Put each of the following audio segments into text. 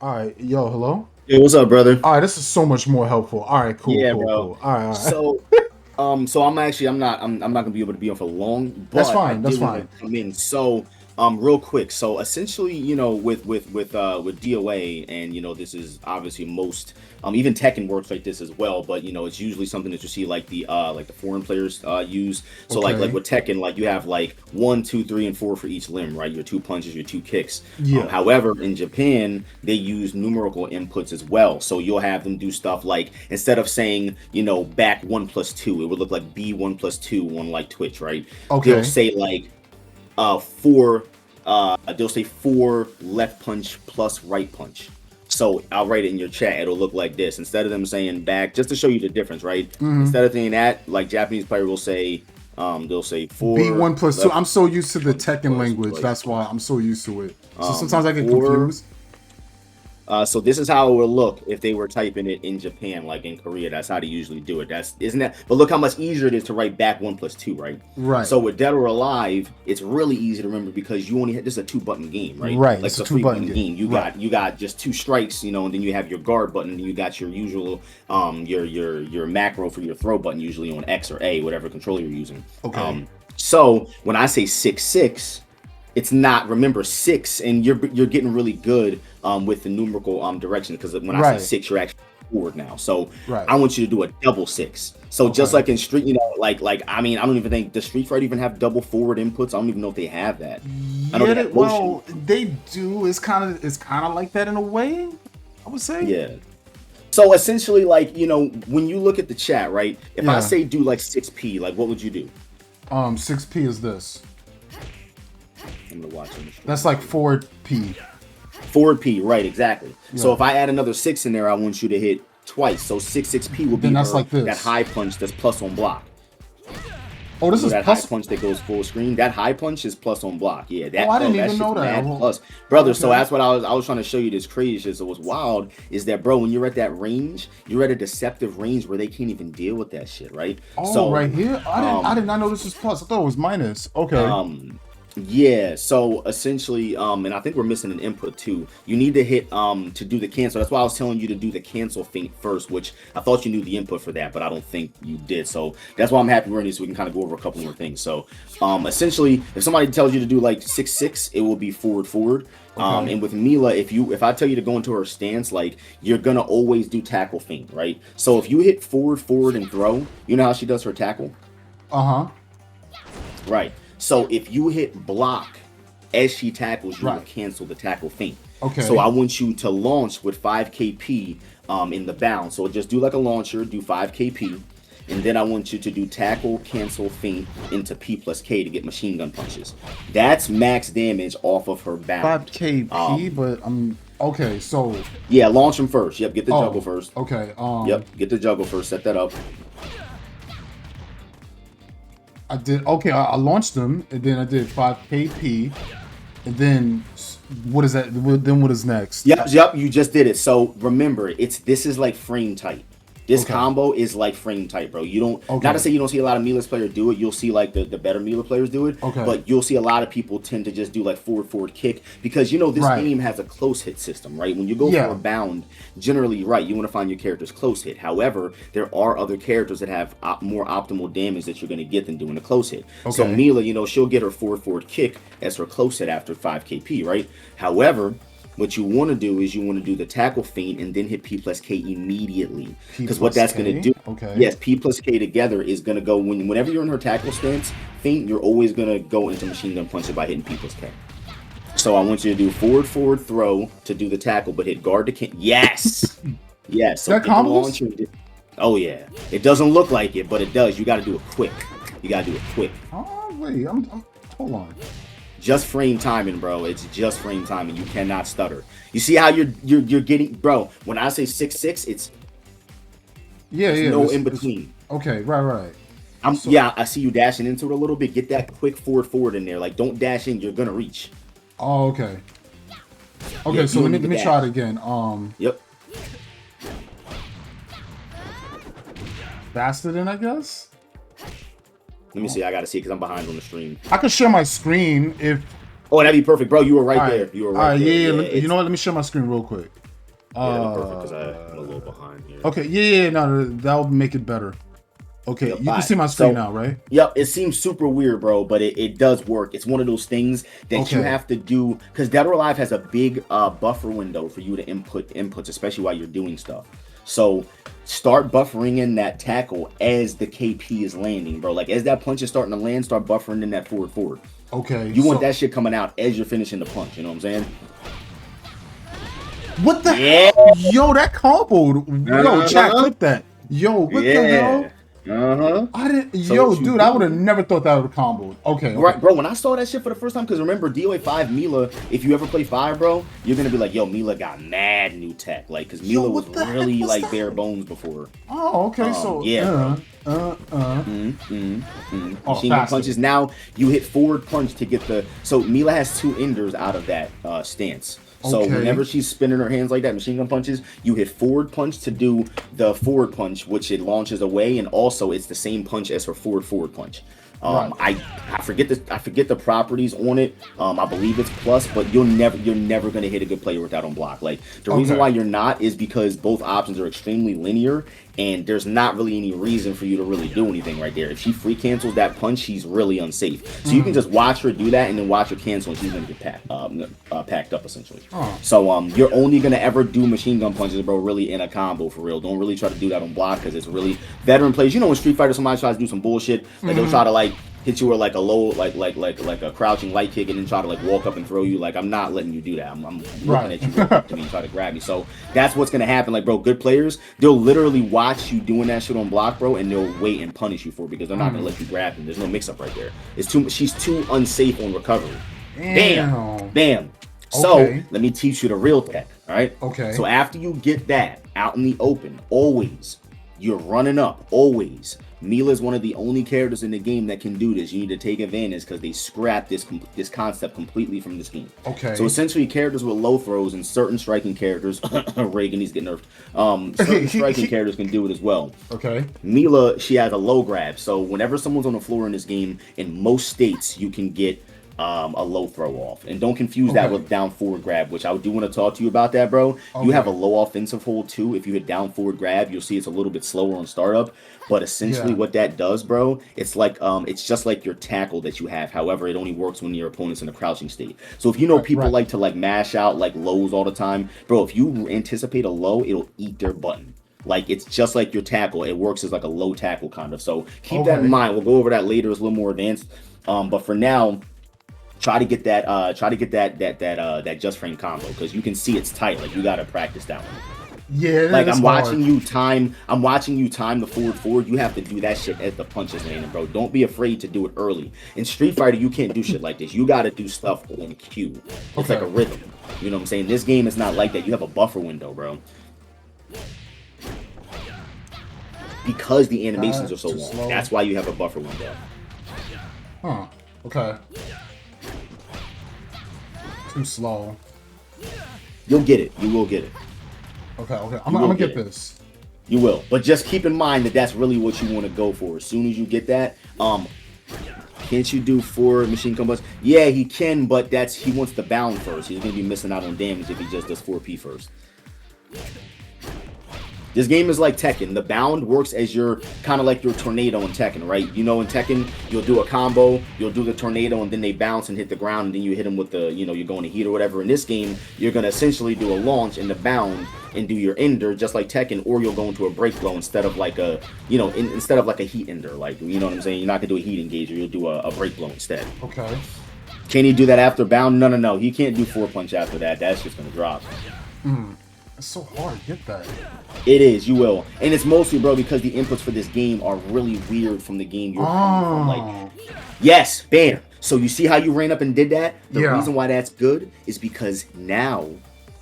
All right, yo, hello. Hey, what's up, brother? All right, this is so much more helpful. All right, cool, Yeah, cool, bro. cool. All right. So I'm not gonna be able to be on for long, That's but I fine. That's did want fine. to come in. Real quick. So essentially, with DOA, and this is obviously most even Tekken works like this as well, but it's usually something that you see like the foreign players use. So like Okay. with Tekken, like you have like 1, 2, 3, and 4 for each limb, right? Your two punches, your two kicks. Yeah. However, in Japan, they use numerical inputs as well. So you'll have them do stuff like instead of saying, back 1+2, it would look like B1+2 on like Twitch, right? They'll Okay. say like four they'll say 4 left punch plus right punch. So I'll write it in your chat. It'll look like this. Instead of them saying back, just to show you the difference, right? Mm-hmm. Instead of saying that, like Japanese player will say, they'll say B 4 one plus two. left I'm so used to the punch Tekken plus language. right That's why I'm punch. so used to it. So sometimes I get 4 confused. So this is how it would look if they were typing it in Japan, like in Korea. That's how they usually do it. That's isn't that? But look how much easier it is to write back 1+2, right? Right. So with Dead or Alive, it's really easy to remember because you only have this is a 2-button game, right? Right. Like It's it's a a two three button button game. game. You Right. got just 2 strikes, and then you have your guard button, and you got your usual your macro for your throw button, usually on X or A, whatever controller you're using. Okay. So when I say 6-6, it's not, remember, 6, and you're getting really good with the numerical direction, because when I say Right. 6, you're actually forward now. So Right. I want you to do a double 6. So just Okay. like in Street, like I mean, I don't even think, does Street Fighter even have double forward inputs? I don't even know if they have that. I know Yeah. they have motion. Well, they do. It's kind of like that in a way. I would say. Yeah. So essentially, like, when you look at the chat, right? If I Yeah. say do like 6P, like what would you do? 6P is this. I'm gonna watch on the That's stream. like 4P. Forward P, right, exactly. So Yeah. if I add another 6 in there, I want you to hit twice. So 6-6P will Then be that's her like that this. high punch that's plus on block. Oh, this is That high plus. punch that goes full screen. That high punch is plus on block. Yeah, Oh, that I bro, didn't that even shit's know that. mad Oh, plus, brother. So okay. that's what I was trying to show you. This crazy shit. So what's wild is that, bro, when you're at that range, you're at a deceptive range where they can't even deal with that shit, right? Oh, So, right here. I did not know this was plus. I thought it was minus. Okay. um, yeah, so essentially, and I think we're missing an input too. You need to hit to do the cancel. That's why I was telling you to do the cancel feint first, which I thought you knew the input for that, but I don't think you did. So that's why I'm happy we're in this, so we can kind of go over a couple more things. So essentially, if somebody tells you to do like 6-6, it will be forward forward. Okay. And with Mila, if I tell you to go into her stance, like, you're gonna always do tackle feint, right? So if you hit forward forward and throw, you know how she does her tackle? Uh-huh. Right. So if you hit block as she tackles, you will Right. cancel the tackle feint. So Okay. I want you to launch with 5 KP in the bound. So just do like a launcher, do 5 KP, and then I want you to do tackle, cancel, feint into P plus K to get machine gun punches. That's max damage off of her bound. 5 KP, but I'm okay, so Yeah, launch them first. Yep, get the juggle oh, first. okay. Yep, get the juggle first. Set that up. I did okay, I launched them and then I did 5 KP and then what is that? Then what is next? Yep, you just did it. So remember, this is like frame tight. This Okay. combo is like frame tight, bro. You don't, not to Okay. say you don't see a lot of Mila's players do it. You'll see like the better Mila players do it, Okay. but you'll see a lot of people tend to just do like forward kick, because this Right. game has a close hit system, right? When you go for a Yeah. bound, generally, right, you want to find your characters close hit. However, there are other characters that have more optimal damage that you're going to get than doing a close hit. So Okay. Mila, she'll get her forward kick as her close hit after 5 KP, right? However, what you want to do is you want to do the tackle feint and then hit P plus K immediately. P Because what plus that's going to K. do, Okay. yes, P plus K together is going to go, whenever you're in her tackle stance feint, you're always going to go into machine gun punch it by hitting P plus K. So I want you to do forward throw to do the tackle, but hit guard to can. Yes, yes. So That get the combos? launcher. Oh yeah, it doesn't look like it, but it does. You got to do it quick. You got to do it quick. Oh wait, I'm hold on. Just frame timing, bro. It's just frame timing. You cannot stutter. You see how you're getting, bro. When I say 6-6, it's Yeah, there's yeah. no in between. Okay, right. So Yeah, I see you dashing into it a little bit. Get that quick forward in there. Like, don't dash in. You're gonna reach. oh okay. Okay, Yeah, so you let don't me need to try it dash. again. Yep. Faster than I guess? Let me see. I gotta see because I'm behind on the stream. I could share my screen if Oh, that'd be perfect, bro. You were right all there. right. You were All right right, there. yeah, Yeah, you know what? Let me share my screen real quick. Yeah, that'd be perfect because I'm a little behind here. Okay, yeah, no, that'll make it better. Okay, Yep, you can see my screen now, right? Yep, it seems super weird, bro, but it does work. It's one of those things that you have to do because Dead or Alive has a big buffer window for you to input inputs, especially while you're doing stuff. So start buffering in that tackle as the KP is landing, bro. Like as that punch is starting to land, start buffering in that forward. Okay. You want that shit coming out as you're finishing the punch. You know what I'm saying? What the hell? Yo, that combo. Yo, chat, click that. Yo, what the hell? I didn't. So yo, dude, I would have never thought that would have comboed. Okay, right, bro. When I saw that shit for the first time, because remember DOA 5 Mila, if you ever play 5, bro, you're gonna be like, yo, Mila got mad new tech, like, because Mila was really like bare bones before. Oh, okay, so yeah, machine gun punches. Now you hit forward punch to get the. So Mila has 2 enders out of that stance. So whenever she's spinning her hands like that, machine gun punches, you hit forward punch to do the forward punch, which it launches away, and also it's the same punch as her forward punch. I forget the properties on it. I believe it's plus, but you're never gonna hit a good player with that on block. Like the reason why you're not is because both options are extremely linear, and there's not really any reason for you to really do anything right there. If she free cancels that punch, she's really unsafe. So you can just watch her do that and then watch her cancel, and she's gonna get packed up essentially. So you're only gonna ever do machine gun punches, bro, really in a combo for real. Don't really try to do that on block because it's really veteran players. You know, in Street Fighter, somebody tries to do some bullshit, like they'll try to like hit you with like a low, like a crouching light kick, and then try to like walk up and throw you. Like I'm not letting you do that. I'm looking at you walk up to me and try to grab me. So that's what's gonna happen. Like, bro, good players, they'll literally watch you doing that shit on block, bro, and they'll wait and punish you for it because they're not gonna let you grab them. There's no mix up right there. It's too. She's too unsafe on recovery. Bam. So let me teach you the real tech. All right. Okay. So after you get that out in the open, always you're running up. Always. Mila is one of the only characters in the game that can do this. You need to take advantage because they scrapped this concept completely from this game. Okay. So essentially, characters with low throws and certain striking characters, Reagan, he's getting nerfed. Certain striking characters can do it as well. Okay. Mila, she has a low grab. So whenever someone's on the floor in this game, in most states, you can get a low throw off, and don't confuse that with down forward grab, which I do want to talk to you about that, bro. You have a low offensive hold too. If you hit down forward grab, you'll see it's a little bit slower on startup, but essentially what that does, bro, it's like it's just like your tackle that you have. However, it only works when your opponent's in a crouching state. So if you know people like to like mash out like lows all the time, bro, if you anticipate a low, it'll eat their button. Like it's just like your tackle. It works as like a low tackle kind of. So keep that in mind. We'll go over that later. It's a little more advanced. But for now, try to get that that just frame combo because you can see it's tight. Like you gotta practice that one. Yeah, like I'm watching you time the forward. You have to do that shit as the punch is landing, bro. Don't be afraid to do it early. In Street Fighter, you can't do shit like this. You gotta do stuff on cue. It's like a rhythm. You know what I'm saying? This game is not like that. You have a buffer window, bro. Because the animations are so long. Slow. That's why you have a buffer window. Okay. Too slow. You'll get it. You will get it. Okay. I'm gonna get this. You will, but just keep in mind that that's really what you want to go for. As soon as you get that, can't you do 4 machine combos? Yeah, he can, but he wants the bound first. He's gonna be missing out on damage if he just does 4P first. This game is like Tekken. The bound works as your kind of like your tornado in Tekken, right? You know, in Tekken, you'll do a combo, you'll do the tornado, and then they bounce and hit the ground, and then you hit them with the, you're going to heat or whatever. In this game, you're going to essentially do a launch and the bound and do your ender just like Tekken, or you'll go into a break blow instead of like a, instead of like a heat ender. Like, you know what I'm saying? You're not going to do a heat engager. You'll do a break blow instead. Okay. Can he do that after bound? No. He can't do 4 punch after that. That's just going to drop. It's so hard to get that. It is, you will. And it's mostly, bro, because the inputs for this game are really weird from the game you're coming from. Like, yes, bam. So you see how you ran up and did that? The reason why that's good is because now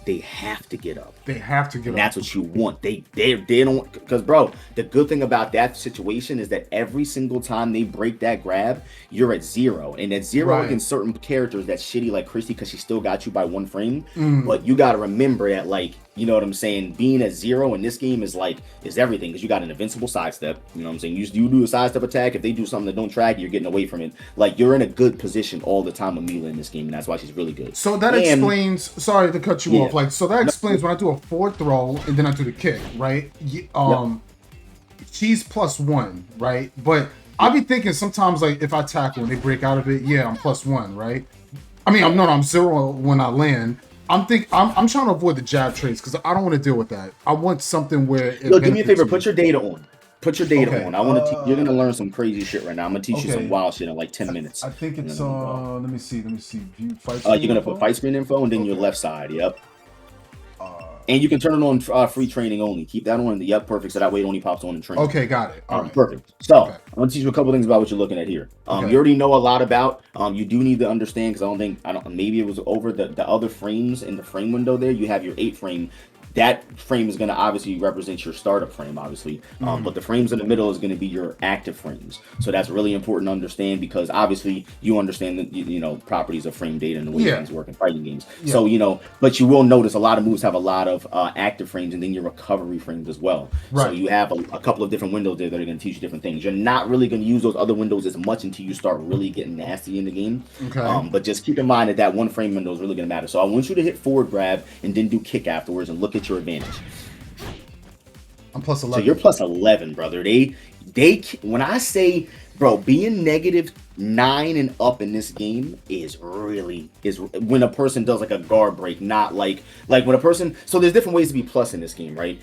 they have to get up. They have to get up. That's what you want. They don't, because bro, the good thing about that situation is that every single time they break that grab, you're at 0. And at 0 against certain characters, that's shitty like Christy because she still got you by 1 frame. But you got to remember that like You know what I'm saying? Being at 0 in this game is everything, because you got an invincible sidestep. You know what I'm saying? You do a sidestep attack. If they do something that don't track, you're getting away from it. Like, you're in a good position all the time with Mila in this game, and that's why she's really good. So that explains. Sorry to cut you off. Like, so that explains when I do a forward throw and then I do the kick, right? She's +1, right? But I'll be thinking sometimes, like, if I tackle and they break out of it, yeah, I'm +1, right? I mean, I'm 0 when I land. I'm trying to avoid the jab trades because I don't want to deal with that. I want something where. Look, do me a favor. Put your data on. Put your data on. I want to. You're gonna learn some crazy shit right now. I'm gonna teach you some wild shit in like 10 minutes. I think it's let me see. View fight screen. You're gonna put fight screen info and then your left side. Yep. And you can turn it on free training only. Keep that on. Yep, perfect. So that way it only pops on in training. Okay, got it. All right. Perfect. So I'm gonna teach you a couple things about what you're looking at here. You already know a lot about. You do need to understand, because maybe it was over the other frames in the frame window there. You have your 8 frame. That frame is going to obviously represent your startup frame, obviously. But the frames in the middle is going to be your active frames. So that's really important to understand, because obviously you understand the properties of frame data and the way things work in fighting games. So, but you will notice a lot of moves have a lot of active frames and then your recovery frames as well. So you have a couple of different windows there that are going to teach you different things. You're not really going to use those other windows as much until you start really getting nasty in the game. But just keep in mind that one frame window is really going to matter. So I want you to hit forward grab and then do kick afterwards and look at your advantage. I'm +11. So you're +11, brother. They when I say, bro, being -9 and up in this game is when a person does like a guard break, not like when a person. So there's different ways to be plus in this game, right?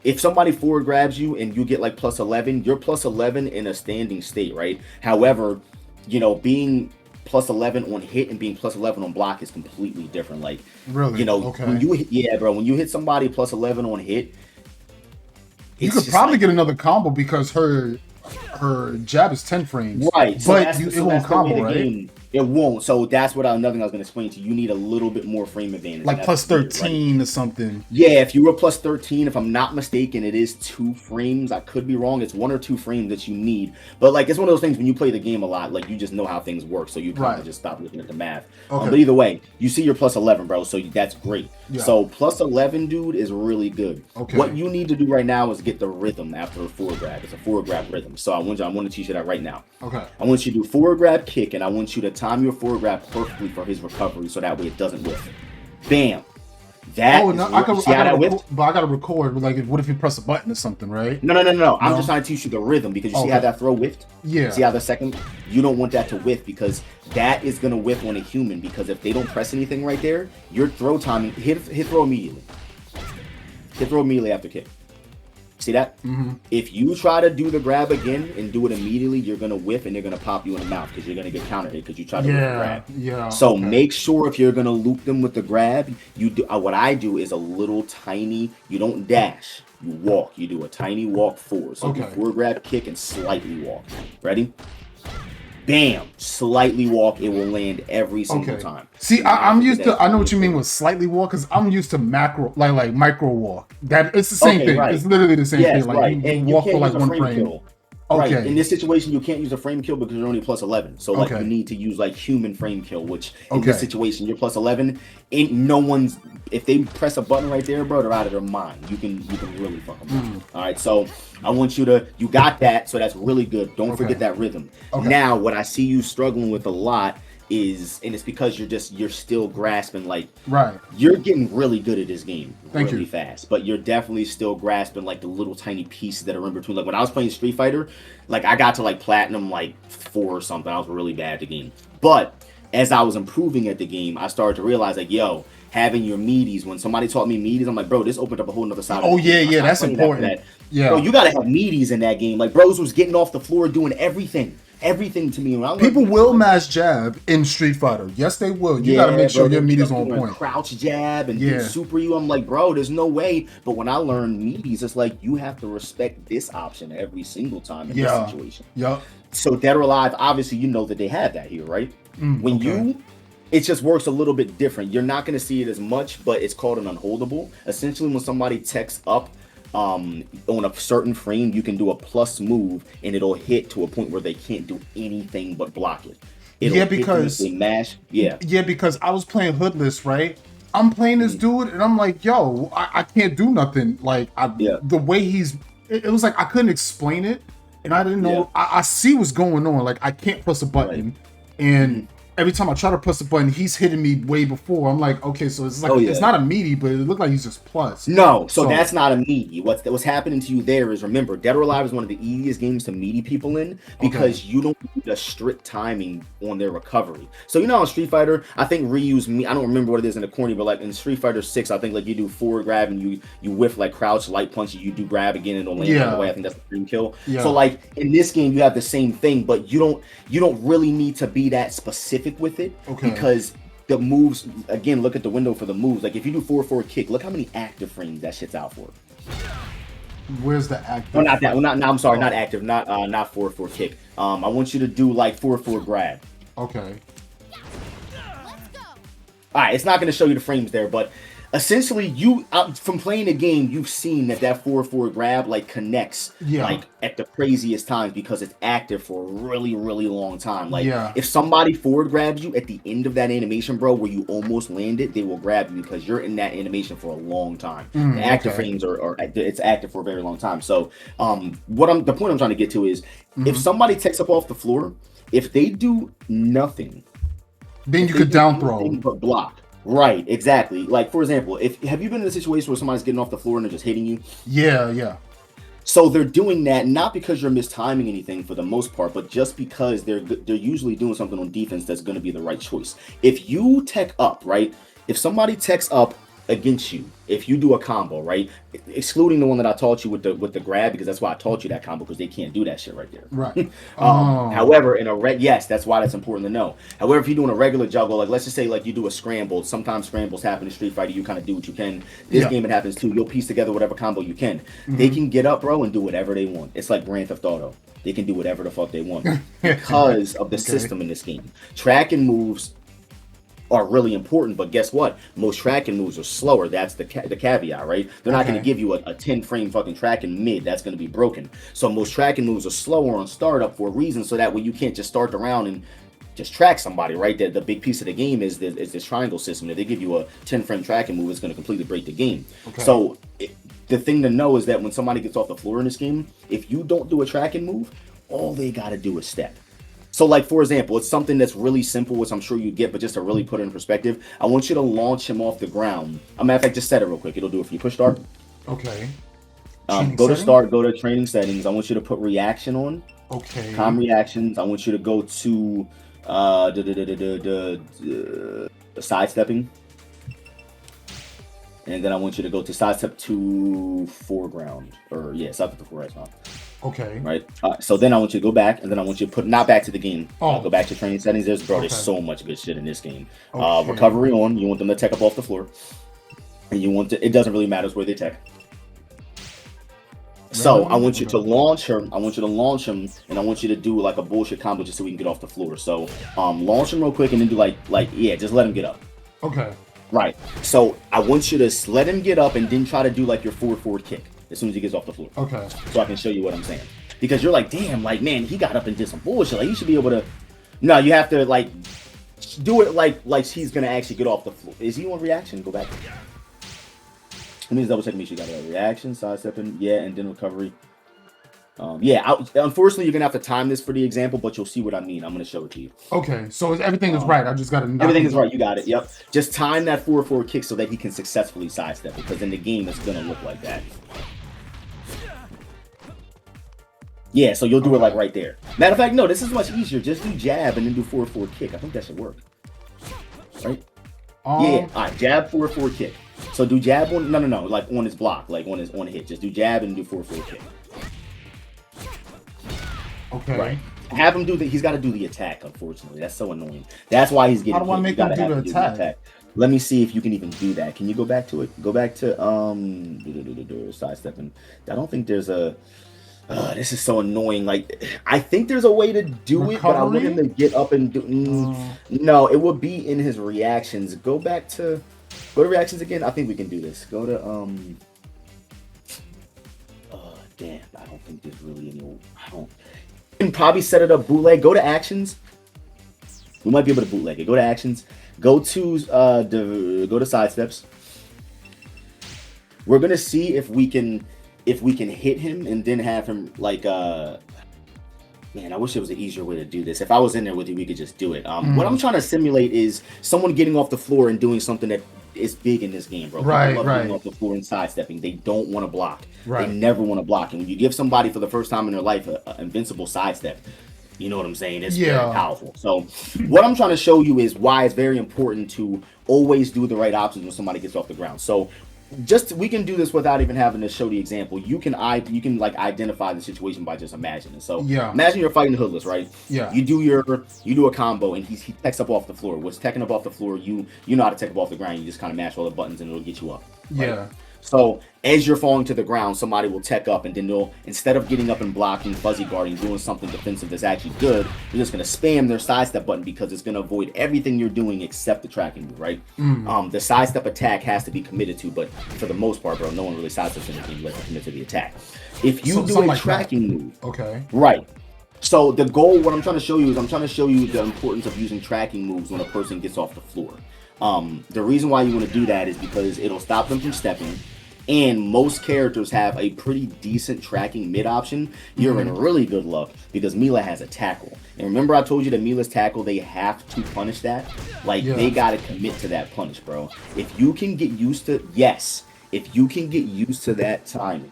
If somebody forward grabs you and you get like +11, you're +11 in a standing state, right? However, being +11 on hit and being +11 on block is completely different. Like, really, when you when you hit somebody +11 on hit, you could probably get another combo because her jab is 10 frames, right? So but it won't combo, right? It won't. So that's another thing I was going to explain to you. You need a little bit more frame advantage. Like +13 or something. Yeah, if you were +13, if I'm not mistaken, it is 2 frames. I could be wrong. It's 1 or 2 frames that you need. But like, it's one of those things when you play the game a lot, like you just know how things work. So you kind of just stop looking at the math. But either way, you see you're +11, bro. So that's great. So +11, dude, is really good. What you need to do right now is get the rhythm after a forward grab. It's a forward grab rhythm. So I want to teach you that right now. I want you to do forward grab kick, and I want you to time your forward grab perfectly for his recovery, so that way it doesn't whiff. Bam. That but I gotta record. Like, what if you press a button or something, right? No. I'm just trying to teach you the rhythm, because you see how that throw whiffed? Yeah. See how the second, you don't want that to whiff, because that is gonna whiff on a human, because if they don't press anything right there, your throw timing, hit throw immediately. Hit throw immediately after kick. See that? If you try to do the grab again and do it immediately, you're gonna whiff and they're gonna pop you in the mouth, because you're gonna get counter hit because you try to grab. So make sure if you're gonna loop them with the grab, you do what I do is a little tiny. You don't dash. You walk. You do a tiny walk forward. So forward grab, kick, and slightly walk. Ready? Bam! Slightly walk. It will land every single time. See, I'm used to. I know what you mean with slightly walk, because I'm used to macro, like micro walk. That it's the same thing. It's literally the same thing. Like you walk for like 1 frame. Kill. Right. In this situation, you can't use a frame kill because you're only +11. So like you need to use like human frame kill, which in this situation you're +11. Ain't no one's. If they press a button right there, bro, they're out of their mind. You can really fuck them up. All right. So I want you got that. So that's really good. Don't forget that rhythm. Now, what I see you struggling with a lot is, and it's because you're still grasping, like, you're getting really good at this game really fast, but you're definitely still grasping like the little tiny pieces that are in between. Like when I was playing Street Fighter, like I got to like platinum like 4 or something. I was really bad at the game, but as I was improving at the game, I started to realize, like, yo, having your meaties. When somebody taught me meaties, I'm like, bro, this opened up a whole nother side. That's important. Bro, you gotta have meaties in that game. Like, bros was getting off the floor doing everything to me. People will mash jab in Street Fighter. Yes, they will. You gotta make sure your meaties on point. Crouch jab and super you. I'm like, bro, there's no way. But when I learned meaties, it's like you have to respect this option every single time in this situation. So Dead or Alive, obviously, you know that they have that here, right? It just works a little bit different. You're not going to see it as much, but it's called an unholdable. Essentially, when somebody techs up on a certain frame, you can do a plus move, and it'll hit to a point where they can't do anything but block it. It'll because they mash. Because I was playing Hoodless, right? I'm playing this dude, and I'm like, yo, I can't do nothing. Like, the way it was like I couldn't explain it, and I didn't know. I see what's going on. Like, I can't press a button, and every time I try to press a button, he's hitting me way before. I'm like, okay, so it's like it's not a meaty, but it looked like he's just plus. No, so that's not a meaty. What's happening to you there is, remember, Dead or Alive is one of the easiest games to meaty people in because you don't need a strict timing on their recovery. So in Street Fighter, I think Ryu's I don't remember what it is in the corny, but like in Street Fighter 6, I think like you do forward grab and you whiff like crouch light punch, you do grab again and it'll land on the way. I think that's the dream kill. So like in this game, you have the same thing, but you don't really need to be that specific with it because the moves, again, look at the window for the moves. Like if you do 4-4 kick, look how many active frames that shit's out for. Where's the active? Oh, not that. Well, not. I'm sorry, not active. Not 4-4 kick. I want you to do like 4-4 grab. Okay. All right, it's not going to show you the frames there, but essentially, you from playing the game, you've seen that 4-4 grab like connects like at the craziest times because it's active for a really, really long time. Like if somebody forward grabs you at the end of that animation, bro, where you almost landed, they will grab you because you're in that animation for a long time. The active frames are it's active for a very long time. So the point I'm trying to get to is if somebody takes up off the floor, if they do nothing, then you could down throw but block. Right, exactly. Like for example, have you been in a situation where somebody's getting off the floor and they're just hitting you? Yeah. So they're doing that not because you're mistiming anything for the most part, but just because they're usually doing something on defense that's going to be the right choice. If you tech up, right? If somebody techs up against you, if you do a combo, right? Excluding the one that I taught you with the grab, because that's why I taught you that combo, because they can't do that shit right there. Right. However, in a yes, that's why that's important to know. However, if you're doing a regular juggle, like let's just say like you do a scramble, sometimes scrambles happen in Street Fighter, you kind of do what you can. This game it happens too. You'll piece together whatever combo you can. They can get up, bro, and do whatever they want. It's like Grand Theft Auto. They can do whatever the fuck they want because of the system in this game. Tracking moves are really important, but guess what? Most tracking moves are slower. That's the caveat, right? They're not going to give you a 10 frame fucking tracking mid. That's going to be broken. So most tracking moves are slower on startup for a reason, so that way you can't just start the round and just track somebody, right? The big piece of the game is this triangle system. If they give you a 10 frame tracking move, it's going to completely break the game. So the thing to know is that when somebody gets off the floor in this game, if you don't do a tracking move, all they got to do is step. So like, for example, it's something that's really simple, which I'm sure you get, but just to really put it in perspective, I want you to launch him off the ground. As a matter of fact, just set it real quick. It'll do it for you. Push start. Okay. Go to start, go to training settings. I want you to put reaction on. Okay. Com reactions. I want you to go to sidestepping. And then I want you to go to sidestep to foreground. Sidestep to foreground. Okay. Right. So then I want you to go back, and then I want you to put not back to the game. Go back to training settings. There's so much good shit in this game. Recovery on. You want them to tech up off the floor, and you want to. It doesn't really matter where they tech. So I want you to launch her. I want you to launch him, and I want you to do like a bullshit combo just so we can get off the floor. So launch him real quick, and then do just let him get up. Okay. Right. So I want you to let him get up, and then try to do like your forward kick as soon as he gets off the floor. Okay. So I can show you what I'm saying. Because you're like, damn, like, man, he got up and did some bullshit. Like, he should be able to... No, you have to, like, do it like he's going to actually get off the floor. Is he on reaction? Go back. Let me just double check, make sure you got it. Reaction, sidestepping, and then recovery. Unfortunately, you're going to have to time this for the example, but you'll see what I mean. I'm going to show it to you. Okay, so everything is right. I just got to... Everything is right. You got it. Yep. Just time that 4-4 kick so that he can successfully sidestep, because in the game, it's going to look like that. Yeah, so you'll do it like right there. Matter of fact, no, this is much easier. Just do jab and then do 4-4 kick. I think that should work. Right? All right, jab, 4-4 kick. So do jab on, no, like on his block, like on hit. Just do jab and do 4-4 kick. Okay. Right. Have him do he's got to do the attack, unfortunately. That's so annoying. That's why he's getting How do I make him do the attack? Let me see if you can even do that. Can you go back to it? Go back to sidestepping. I don't think there's a this is so annoying. Like, I think there's a way to do it, but I want him to get up and do. No, it would be in his reactions. Go to reactions again. I think we can do this. Go to damn. I don't think there's really any. You can probably set it up bootleg. Go to actions. We might be able to bootleg it. Go to actions. Go to sidesteps. We're gonna see if we can hit him and then have him like man, I wish there was an easier way to do this. If I was in there with you, we could just do it. What I'm trying to simulate is someone getting off the floor and doing something that is big in this game, bro. Right, People love right. getting off the floor and sidestepping. They don't want to block. Right. They never want to block. And when you give somebody for the first time in their life an invincible sidestep, you know what I'm saying? It's very powerful. So what I'm trying to show you is why it's very important to always do the right options when somebody gets off the ground. So we can do this without even having to show the example. You can like identify the situation by just imagining. So imagine you're fighting the hoodless, right? Yeah. You do a combo and he techs up off the floor. What's teching up off the floor, you know how to tech up off the ground. You just kind of mash all the buttons and it'll get you up. Right? Yeah. So as you're falling to the ground, somebody will tech up and then they'll, instead of getting up and blocking, fuzzy guarding, doing something defensive that's actually good, they're just going to spam their sidestep button because it's going to avoid everything you're doing except the tracking move, right? The sidestep attack has to be committed to, but for the most part, bro, no one really sidesteps anything unless they commit to the attack. If you do a like tracking move, right. So the goal, what I'm trying to show you is the importance of using tracking moves when a person gets off the floor. The reason why you want to do that is because it'll stop them from stepping, and most characters have a pretty decent tracking mid option. You're in really good luck because Mila has a tackle. And remember I told you that Mila's tackle, they have to punish that. Like, they got to commit to that punish, bro. If you can get used to, that timing,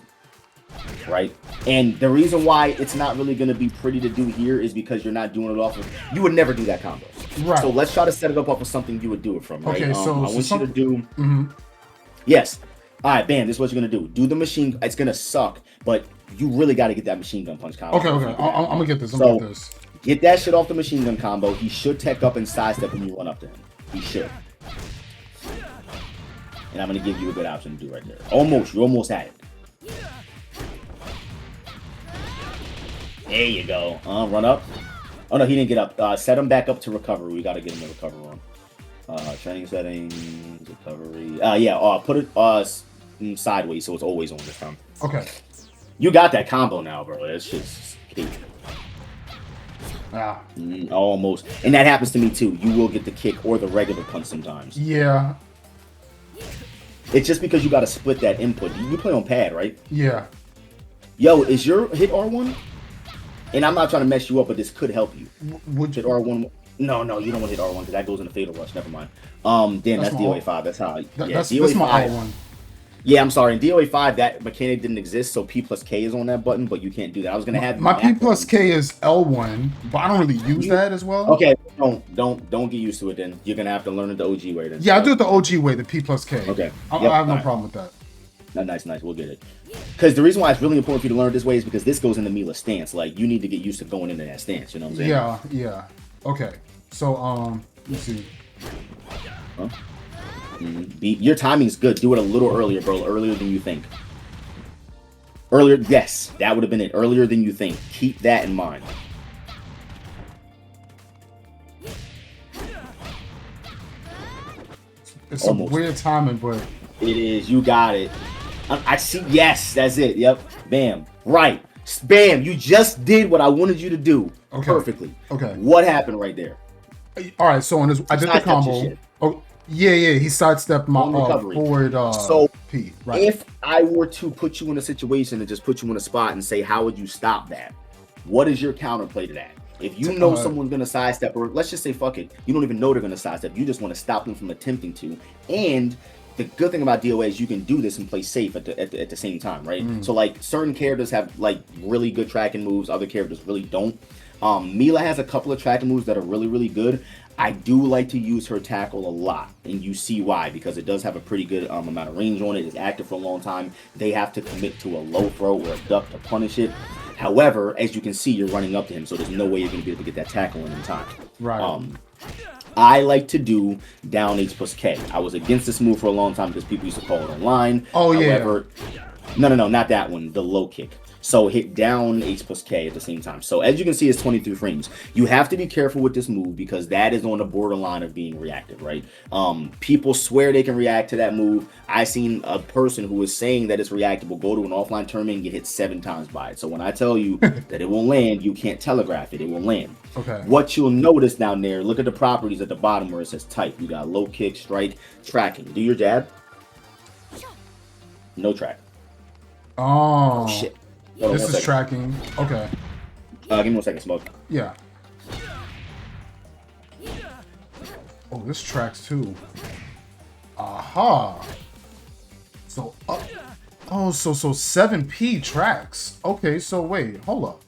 right? And the reason why it's not really going to be pretty to do here is because you're not doing it off of, you would never do that combo. Right. So let's try to set it up off of something you would do it from, right? Okay, so I want you to do, yes. All right, bam, this is what you're going to do. Do the machine, it's going to suck, but you really got to get that machine gun punch combo. Okay, I'm going to get this. Get that shit off the machine gun combo. He should tech up and sidestep when you run up to him. He should. And I'm going to give you a good option to do right there. Almost, you're almost at it. There you go. Run up. Oh, no, he didn't get up. Set him back up to recovery. We got to get him to recover on. Training settings, recovery. Put it sideways so it's always on this time. Okay. You got that combo now, bro. That's just key. Almost. And that happens to me too. You will get the kick or the regular punch sometimes. Yeah. It's just because you got to split that input. You play on pad, right? Yeah. Yo, is your hit R1? And I'm not trying to mess you up, but this could help you. Would hit R1? No, you don't want to hit R1 because that goes into Fatal Rush. Never mind. That's DOA 5. That's how. That's DOA my 5. R1. Yeah, I'm sorry. In DOA 5, that mechanic didn't exist, so P plus K is on that button, but you can't do that. I was gonna have my P plus K is L1, but I don't really use that as well. Okay, don't get used to it then. You're gonna have to learn it the OG way then. Yeah, I do it the OG way, the P plus K. Okay. I have no problem with that. Nice. We'll get it. Because the reason why it's really important for you to learn it this way is because this goes into Mila's stance. Like, you need to get used to going into that stance. You know what I'm saying? Yeah. Okay. So let's see. Huh? Your timing's good. Do it a little earlier, bro. Earlier than you think. Earlier, yes, that would have been it. Earlier than you think. Keep that in mind. It's some weird timing, but it is. You got it. I see. Yes, that's it. Yep. Bam. Right. Bam. You just did what I wanted you to do. Okay. Perfectly. Okay. What happened right there? All right. So I did the combo. Oh, yeah. He sidestepped my forward P. Right. If I were to put you in a situation and just put you in a spot and say, how would you stop that? What is your counterplay to that? If you know someone's going to sidestep, or let's just say, fuck it, you don't even know they're going to sidestep. You just want to stop them from attempting to. And the good thing about DOA is you can do this and play safe at the same time, right? So, like, certain characters have, like, really good tracking moves. Other characters really don't. Mila has a couple of tracking moves that are really, really good. I do like to use her tackle a lot, and you see why, because it does have a pretty good amount of range on it. It's active for a long time. They have to commit to a low throw or a duck to punish it. However, as you can see, you're running up to him, so there's no way you're going to be able to get that tackle in time. Right. I like to do down H plus K. I was against this move for a long time because people used to call it online. Oh, However, no, not that one. The low kick. So hit down H plus K at the same time. So as you can see, it's 23 frames. You have to be careful with this move because that is on the borderline of being reactive, right? People swear they can react to that move. I seen a person who was saying that it's reactable go to an offline tournament and get hit 7 times by it. So when I tell you that it will land, you can't telegraph it. It will land. Okay. What you'll notice down there, look at the properties at the bottom where it says type. You got low kick, strike, tracking. Do your jab. No track. Oh, Shit. This is tracking. Okay. Give me 1 second, Smoke. Yeah. Oh, this tracks too. Aha. So, oh, so 7P tracks. Okay, so wait, hold up.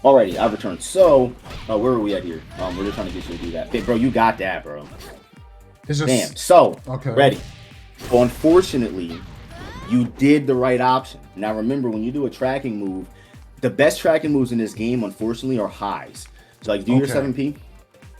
Alrighty, I've returned. So, where are we at here? We're just trying to get you to do that. Hey, bro, you got that, bro. It's just, Bam. So, okay. Ready. So, unfortunately, you did the right option. Now, remember, when you do a tracking move, the best tracking moves in this game, unfortunately, are highs. So, like, do your 7P.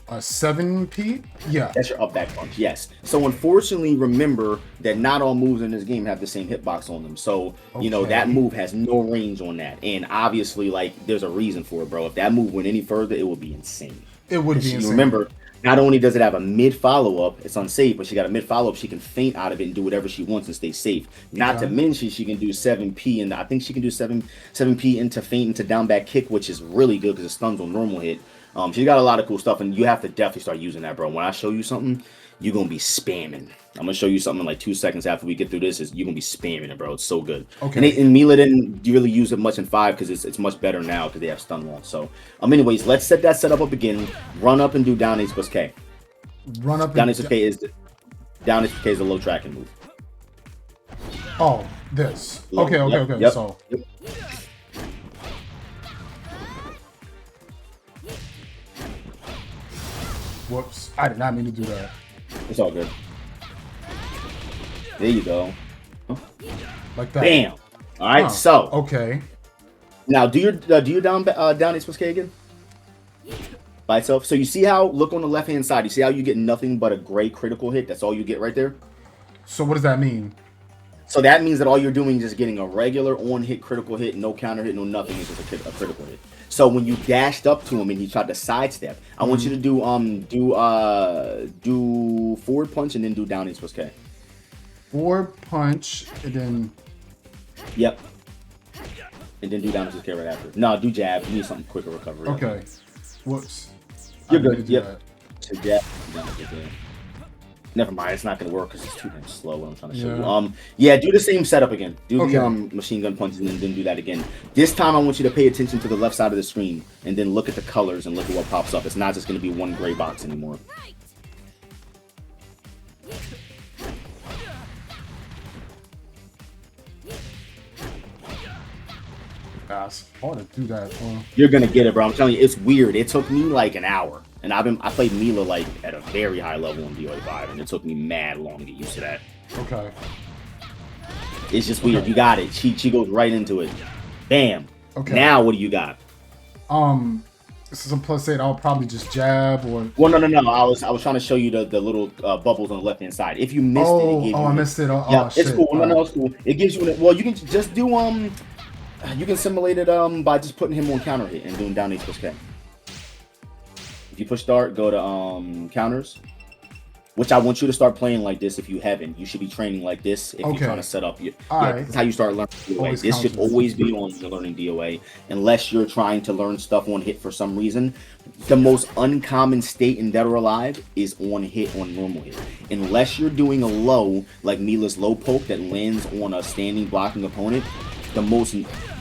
7P? Yeah. That's your up back punch, yes. So unfortunately, remember that not all moves in this game have the same hitbox on them. So, you know, that move has no range on that. And obviously, like, there's a reason for it, bro. If that move went any further, it would be insane. It would be insane. Remember, not only does it have a mid follow-up, it's unsafe, but she got a mid follow-up, she can feint out of it and do whatever she wants and stay safe. Not to mention she can do 7P, and I think she can do 7P into feint into down back kick, which is really good because it stuns on normal hit. She's got a lot of cool stuff, and you have to definitely start using that, bro. When I show you something, you're going to be spamming. I'm going to show you something in like 2 seconds after we get through this. You're going to be spamming it, bro. It's so good. Okay. And Mila didn't really use it much in 5 because it's much better now because they have stun wall. So, anyways, let's set that setup up again. Run up and do down H plus K. Run up down H plus K is the low tracking move. Oh, this. Low. Okay. Yep. So. Yep. Whoops. I did not mean to do that. It's all good. There you go. Like that. Bam. All right, so. Okay. Now, do your down H plus K again? By itself. So you see how, look on the left-hand side, you see how you get nothing but a gray critical hit? That's all you get right there? So what does that mean? So that means that all you're doing is just getting a regular on-hit critical hit, no counter hit, no nothing. It's just a critical hit. So when you dashed up to him and he tried to sidestep, I want you to do forward punch and then do down H plus K. Forward punch and then. Yep. And then do down H plus K right after. No, do jab. You need something quicker recovery. Okay. Whoops. You're good. Yep. So jab. Never mind, it's not gonna work because it's too damn slow. What I'm trying to show you. Yeah, do the same setup again. Do the machine gun punches and then do that again. This time I want you to pay attention to the left side of the screen and then look at the colors and look at what pops up. It's not just gonna be one gray box anymore. It's hard to do that. You're gonna get it, bro. I'm telling you, it's weird. It took me like an hour. And I played Mila like at a very high level in DOA 5, and it took me mad long to get used to that. Okay. It's just weird. You got it. She goes right into it. Bam. Okay. Now what do you got? This is a +8. I'll probably just jab or. Well, no. I was trying to show you the little bubbles on the left hand side. If you missed it, it gave you. I missed it. Yeah, it's cool. No, it's cool. It gives you. Well, you can just do You can simulate it by just putting him on counter hit and doing down H plus K. If you push start, go to counters, which I want you to start playing like this. If you haven't, you should be training like this if you're trying to set up. That's how you start learning DOA. This should always be on your learning DOA, unless you're trying to learn stuff on hit for some reason. The most uncommon state in Dead or Alive is on hit on normal hit. Unless you're doing a low, like Mila's low poke that lands on a standing blocking opponent,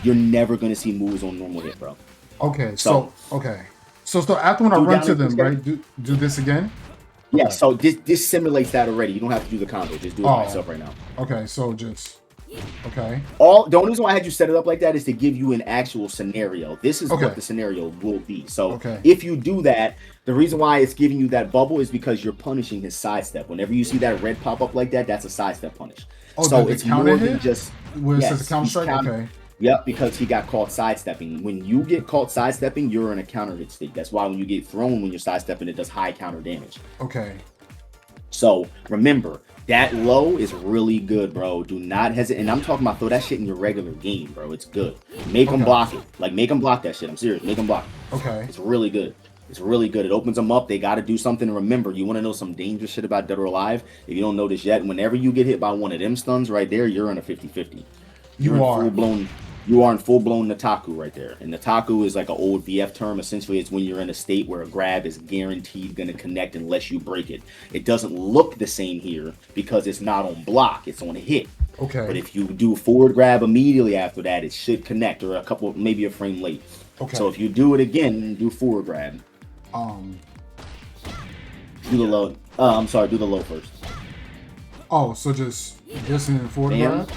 you're never going to see moves on normal hit, bro. Okay, so after when I run to them, right, do this again? Yeah, Okay. so this simulates that already. You don't have to do the combo. Just do it myself right now. Okay, so just okay. The only reason why I had you set it up like that is to give you an actual scenario. This is what the scenario will be. So if you do that, the reason why it's giving you that bubble is because you're punishing his sidestep. Whenever you see that red pop up like that, that's a sidestep punish. Oh, so it's more than just where it says the counter strike. Okay. Yep, because he got caught sidestepping. When you get caught sidestepping, you're in a counter hit state. That's why when you get thrown when you're sidestepping, it does high counter damage. Okay. So remember, that low is really good, bro. Do not hesitate. And I'm talking about throw that shit in your regular game, bro. It's good. Make them block it. Like, make them block that shit. I'm serious. Make them block it. Okay. It's really good. It's really good. It opens them up. They got to do something. Remember, you want to know some dangerous shit about Dead or Alive? If you don't know this yet, whenever you get hit by one of them stuns right there, you're in a 50-50. You are in full-blown Nataku right there. And Nataku is like an old VF term. Essentially, it's when you're in a state where a grab is guaranteed going to connect unless you break it. It doesn't look the same here because it's not on block. It's on a hit. Okay. But if you do forward grab immediately after that, it should connect, or maybe a frame late. Okay. So if you do it again, do forward grab. Do the low. Do the low first. Oh, so just this and then forward grab?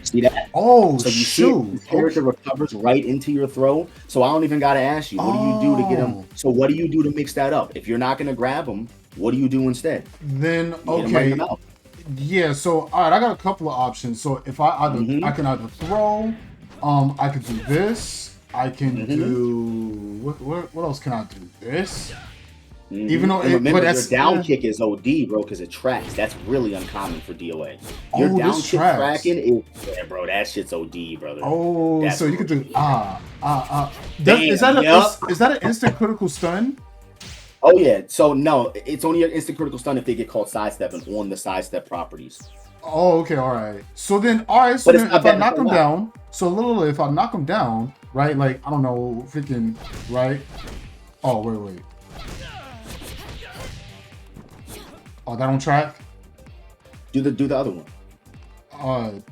See that? Oh, so you shoot. The character recovers right into your throw. So I don't even gotta ask you. What do you do to get him? So what do you do to mix that up? If you're not gonna grab him, what do you do instead? Then okay. Yeah. So all right, I got a couple of options. So if I I can either throw, I could do this. I can do what else can I do? This. Even though remember, your down kick is OD, bro, because it tracks. That's really uncommon for DOA. Your down kick tracking is, bro, that shit's OD, brother. Oh, so you could do is that an instant critical stun? Oh yeah. So no, it's only an instant critical stun if they get caught sidestepping on the sidestep properties. Oh, okay, all right. So then, all right. So then, if I knock him down, if I knock him down, right? Like I don't know, freaking right. Oh wait. Oh, that on track? Do the other one.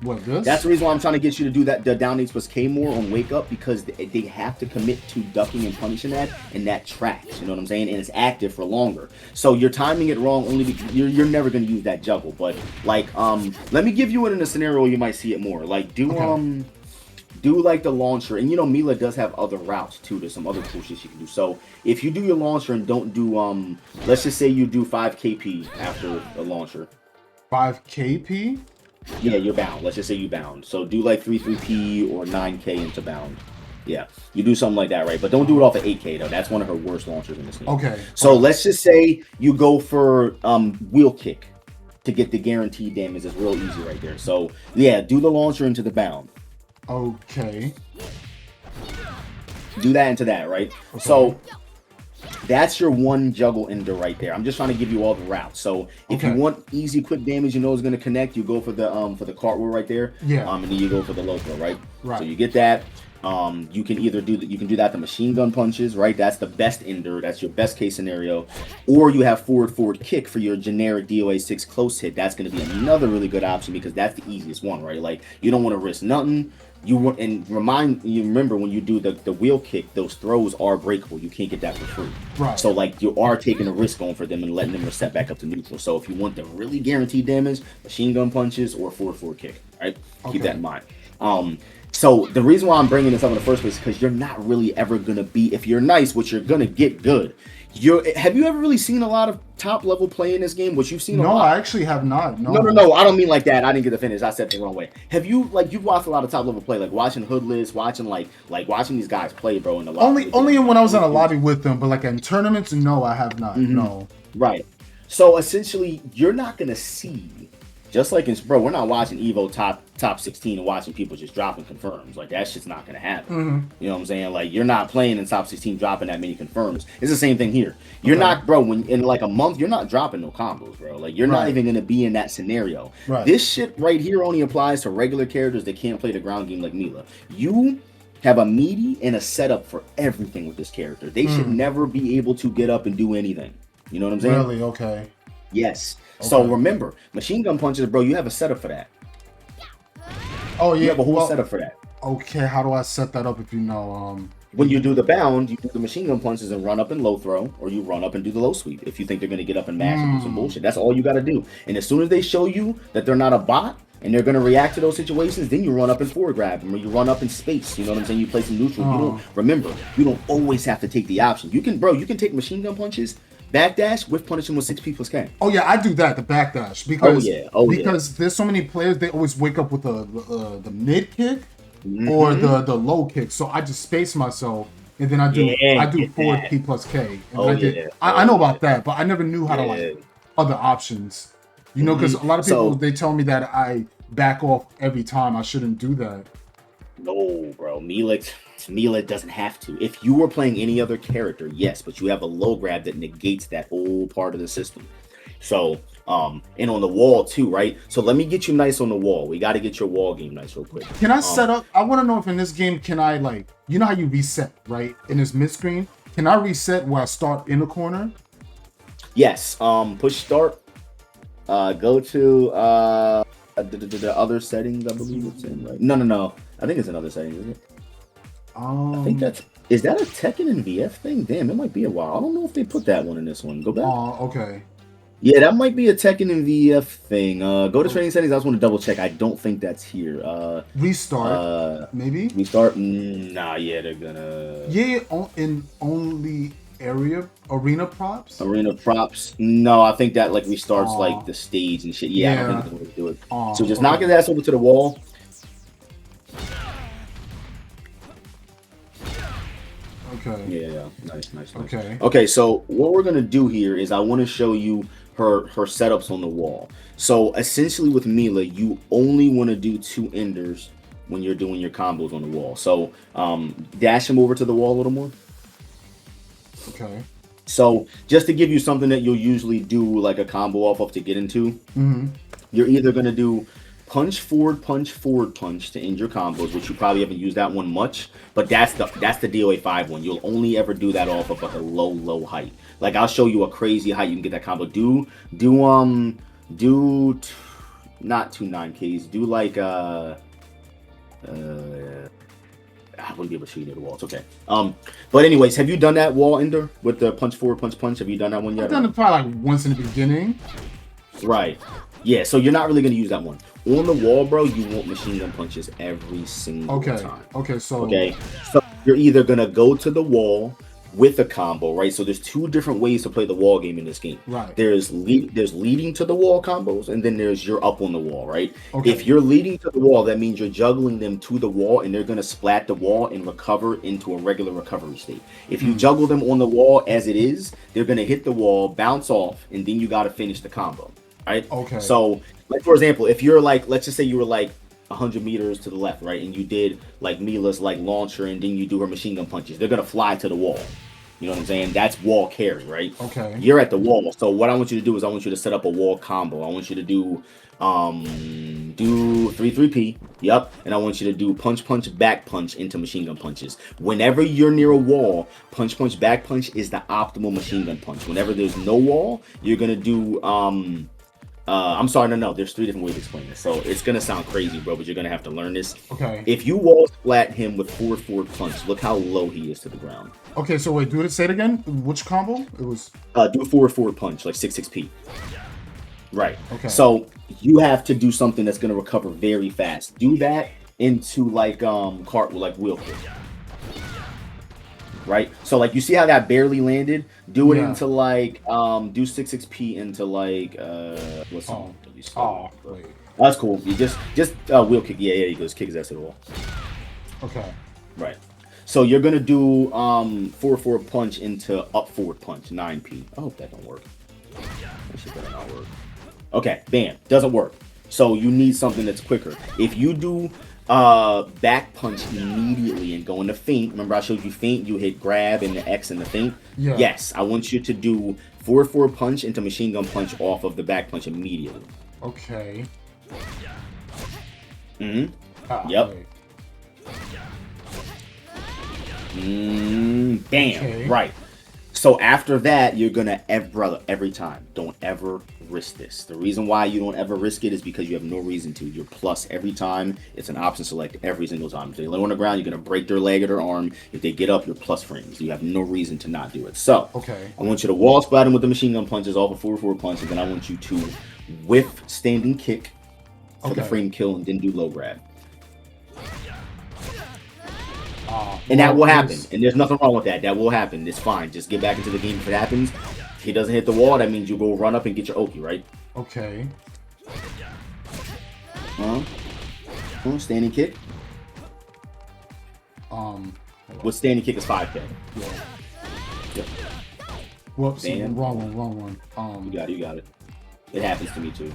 What, this? That's the reason why I'm trying to get you to do that, the down H plus K more on wake up, because they have to commit to ducking and punishing that, and that tracks, you know what I'm saying? And it's active for longer. So you're timing it wrong only because you're never going to use that juggle. But like, let me give you it in a scenario where you might see it more. Like do like the launcher, and you know Mila does have other routes too. There's some other cool shit you can do. So if you do your launcher and don't do let's just say you do 5 KP after the launcher. 5 KP? Yeah, you're bound. Let's just say you bound. So do like 3P or 9K into bound. Yeah, you do something like that, right? But don't do it off of 8K though. That's one of her worst launchers in this game. Okay. So let's just say you go for wheel kick to get the guaranteed damage. It's real easy right there. So yeah, do the launcher into the bound. Okay. Do that into that, right? Okay. So that's your one juggle ender right there. I'm just trying to give you all the routes. So if you want easy, quick damage, you know is going to connect. You go for the cartwheel right there. Yeah. And then you go for the low throw, right? Right. So you get that. You can either do that. You can do that. The machine gun punches, right? That's the best ender. That's your best case scenario. Or you have forward kick for your generic DOA 6 close hit. That's going to be another really good option because that's the easiest one, right? Like you don't want to risk nothing. Remember when you do the wheel kick, those throws are breakable. You can't get that for free. Right. So like you are taking a risk on for them and letting them reset back up to neutral. So if you want the really guaranteed damage, machine gun punches or forward kick, right? Okay. Keep that in mind. So the reason why I'm bringing this up in the first place is because you're not really ever gonna be, if you're nice, which you're gonna get good. Have you ever really seen a lot of top level play in this game? Which you've seen a lot? No, I actually have not. No. I don't mean like that. I didn't get to finish. I said it the wrong way. Have you you've watched a lot of top level play, like watching Hoodless, watching like watching these guys play, bro, in the lobby? Only when I was in a lobby with them, but like in tournaments, no, I have not. No. Right. So essentially, you're not gonna see. Just like bro, we're not watching Evo top 16 and watching people just dropping confirms. Like that shit's not gonna happen. You know what I'm saying? Like you're not playing in top 16 dropping that many confirms. It's the same thing here. You're not, bro. When in like a month, you're not dropping no combos, bro. Like you're not even gonna be in that scenario. Right. This shit right here only applies to regular characters that can't play the ground game like Mila. You have a meaty and a setup for everything with this character. They should never be able to get up and do anything. You know what I'm saying? Really? Okay. Yes. Okay. So remember, machine gun punches, bro, you have a setup for that. Oh yeah. You have a whole setup for that. Okay, how do I set that up if you know? When you do the bound, you do the machine gun punches and run up and low throw, or you run up and do the low sweep if you think they're going to get up and mash and do some bullshit. That's all you got to do. And as soon as they show you that they're not a bot and they're going to react to those situations, then you run up and forward grab them, or you run up in space. You know what I'm saying? You play some neutral. You don't remember. You don't always have to take the option. You can, bro. You can take machine gun punches, backdash, with punishing with 6P plus K. Oh yeah, I do that, the backdash, because because there's so many players, they always wake up with the mid kick or the low kick. So I just space myself. And then I do forward P plus K. And I know about that, but I never knew how to like other options. You know, because a lot of people they tell me that I back off every time. I shouldn't do that. No, bro. Mila doesn't have to. If you were playing any other character, yes, but you have a low grab that negates that whole part of the system. So, and on the wall too, right? So let me get you nice on the wall. We got to get your wall game nice real quick. Can I set up? I want to know if in this game, can I like, you know how you reset, right? In this mid screen, can I reset where I start in the corner? Yes. Push start. Go to the other settings. I believe it's in, right? No. I think it's another setting, isn't it? I think is that a Tekken and VF thing? Damn, it might be a while. I don't know if they put that one in this one. Go back. Okay. Yeah, that might be a Tekken and VF thing. Go to training settings. I just want to double check. I don't think that's here. Restart. Maybe. Restart. Nah. Yeah, they're gonna. Yeah, in only arena props. Arena props. No, I think that like restarts like the stage and shit. Yeah, I don't think it's the way to do it. So just knock his ass over to the wall. Okay. Yeah. Nice. Okay. So what we're gonna do here is I want to show you her setups on the wall. So essentially with Mila, you only want to do 2 enders when you're doing your combos on the wall. So dash him over to the wall a little more. Okay. So just to give you something that you'll usually do like a combo off of to get into, you're either gonna do punch forward punch to end your combos, which you probably haven't used that one much, but that's the DOA 5 one. You'll only ever do that off of like a low height. Like I'll show you a crazy height you can get that combo. Do not 2 9Ks. Do like I wouldn't be able to shoot you near the wall. It's okay. But anyways, have you done that wall ender with the punch forward punch? Have you done that one yet? I've done it probably like once in the beginning. Right. Yeah, so you're not really going to use that one. On the wall, bro, you want machine gun punches every single time. Okay, so you're either going to go to the wall with a combo, right? So there's 2 different ways to play the wall game in this game. Right. There's leading to the wall combos, and then there's you're up on the wall, right? Okay. If you're leading to the wall, that means you're juggling them to the wall, and they're going to splat the wall and recover into a regular recovery state. If you juggle them on the wall as it is, they're going to hit the wall, bounce off, and then you got to finish the combo. Right? Okay. So, like for example, if you're like, let's just say you were like 100 meters to the left, right, and you did like Mila's like launcher, and then you do her machine gun punches, they're gonna fly to the wall. You know what I'm saying? That's wall carry, right? Okay. You're at the wall, so what I want you to do is I want you to set up a wall combo. I want you to do 3-3P, yep, and I want you to do punch back punch into machine gun punches. Whenever you're near a wall, punch back punch is the optimal machine gun punch. Whenever there's no wall, you're gonna do I'm sorry, no, there's 3 different ways to explain this, so it's gonna sound crazy, bro, but you're gonna have to learn this. Okay. If you wall splat him with forward punch, look how low he is to the ground. Okay, so wait, say it again. Which combo? It was do a forward punch, like 6-6P. Right. Okay. So you have to do something that's gonna recover very fast. Do that into like cartwheel, like wheel kick. Right, so like you see how that barely landed. Do it into like do 6-6P into like what's wait. That's cool. You just wheel kick. Yeah, he goes kick his ass to the wall. Okay. Right. So you're gonna do forward punch into up forward punch 9P. I hope that don't work. That shit better not work. Okay, bam, doesn't work. So you need something that's quicker. If you do back punch immediately and go into feint. Remember I showed you feint, you hit grab and the X in the feint? Yeah. Yes, I want you to do forward punch into machine gun punch off of the back punch immediately. Okay. Yep. Wait. Damn. Okay. Right. So after that, you're gonna, brother, every time, don't ever risk this. The reason why you don't ever risk it is because you have no reason to. You're plus every time. It's an option select every single time. If they lay on the ground, you're gonna break their leg or their arm. If they get up, you're plus frames. You have no reason to not do it. So Okay. I want you to wall splat them with the machine gun punches off of forward punch, and then I want you to whiff standing kick for the frame kill, and then do low grab. And that will happen. And there's nothing wrong with that. That will happen. It's fine. Just get back into the game if it happens. If he doesn't hit the wall, that means you go run up and get your Oki, right? Okay. Standing kick. What standing kick is 5K? Yeah. Yep. Whoops. Wrong one. You got it. It happens to me too.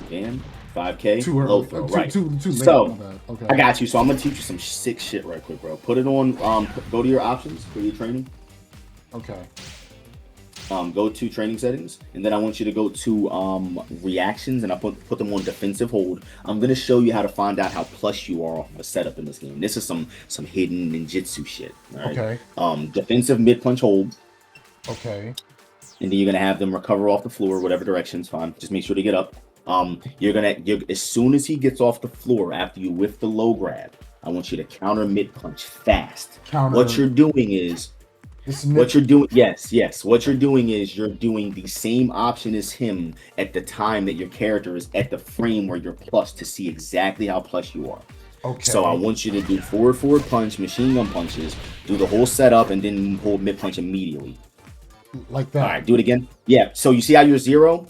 Bam. 5K. Too early. Low throw, right. Too late. So, okay. I got you. So I'm gonna teach you some sick shit right quick, bro. Put it on. Go to your options for your training. Okay. Go to training settings, and then I want you to go to reactions, and I put them on defensive hold. I'm gonna show you how to find out how plus you are off of a setup in this game. This is some hidden ninjutsu shit. All right? Okay. Defensive mid punch hold. Okay. And then you're gonna have them recover off the floor, whatever direction's fine. Just make sure to get up. You're as soon as he gets off the floor after you whiff the low grab, I want you to counter mid punch fast. What you're doing is what you're doing is you're doing the same option as him at the time that your character is at the frame where you're plus to see exactly how plus you are. Okay. So I want you to do forward punch, machine gun punches, do the whole setup, and then hold mid punch immediately. Like that. All right, do it again. Yeah. So you see how you're 0?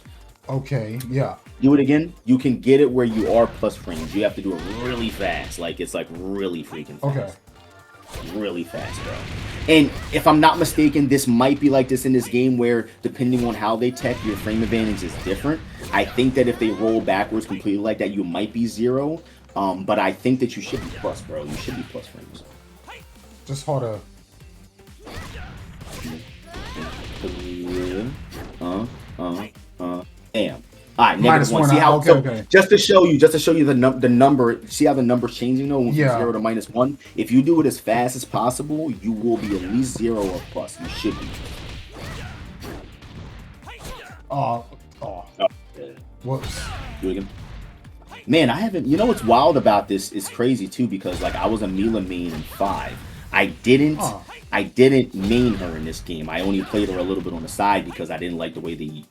Okay. Yeah. Do it again. You can get it where you are plus frames. You have to do it really fast. Like it's like really freaking fast. Okay. Really fast, bro. And if I'm not mistaken, this might be like this in this game where depending on how they tech, your frame advantage is different. I think that if they roll backwards completely like that, you might be 0. But I think that you should be plus, bro. You should be plus frames. Just hold up. Damn. All right, -1. See how? Just to show you the number. See how the number's changing though, from 0 to -1. If you do it as fast as possible, you will be at least 0 or plus. You should be. Whoops. Do it again. Man, I haven't. You know what's wild about this is crazy too, because like I was a Mila main in 5. I didn't main her in this game. I only played her a little bit on the side because I didn't like the way they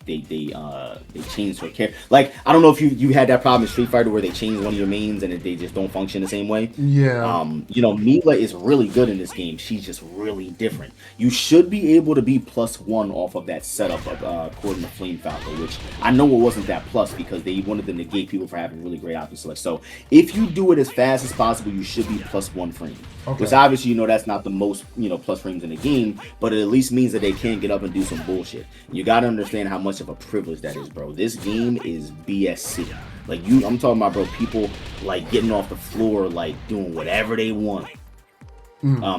changed her character. Like I don't know if you had that problem in Street Fighter where they change one of your mains and they just don't function the same way. Yeah. You know, Mila is really good in this game. She's just really different. You should be able to be +1 off of that setup according to Flame Falco, which I know it wasn't that plus because they wanted to negate people for having really great option select. So if you do it as fast as possible, you should be +1 frame. Okay. Which obviously you know that's not the most plus frames in the game, but it at least means that they can't get up and do some bullshit. You gotta understand how much of a privilege that is, bro. This game is BSC. Like I'm talking about, bro, people like getting off the floor, like doing whatever they want.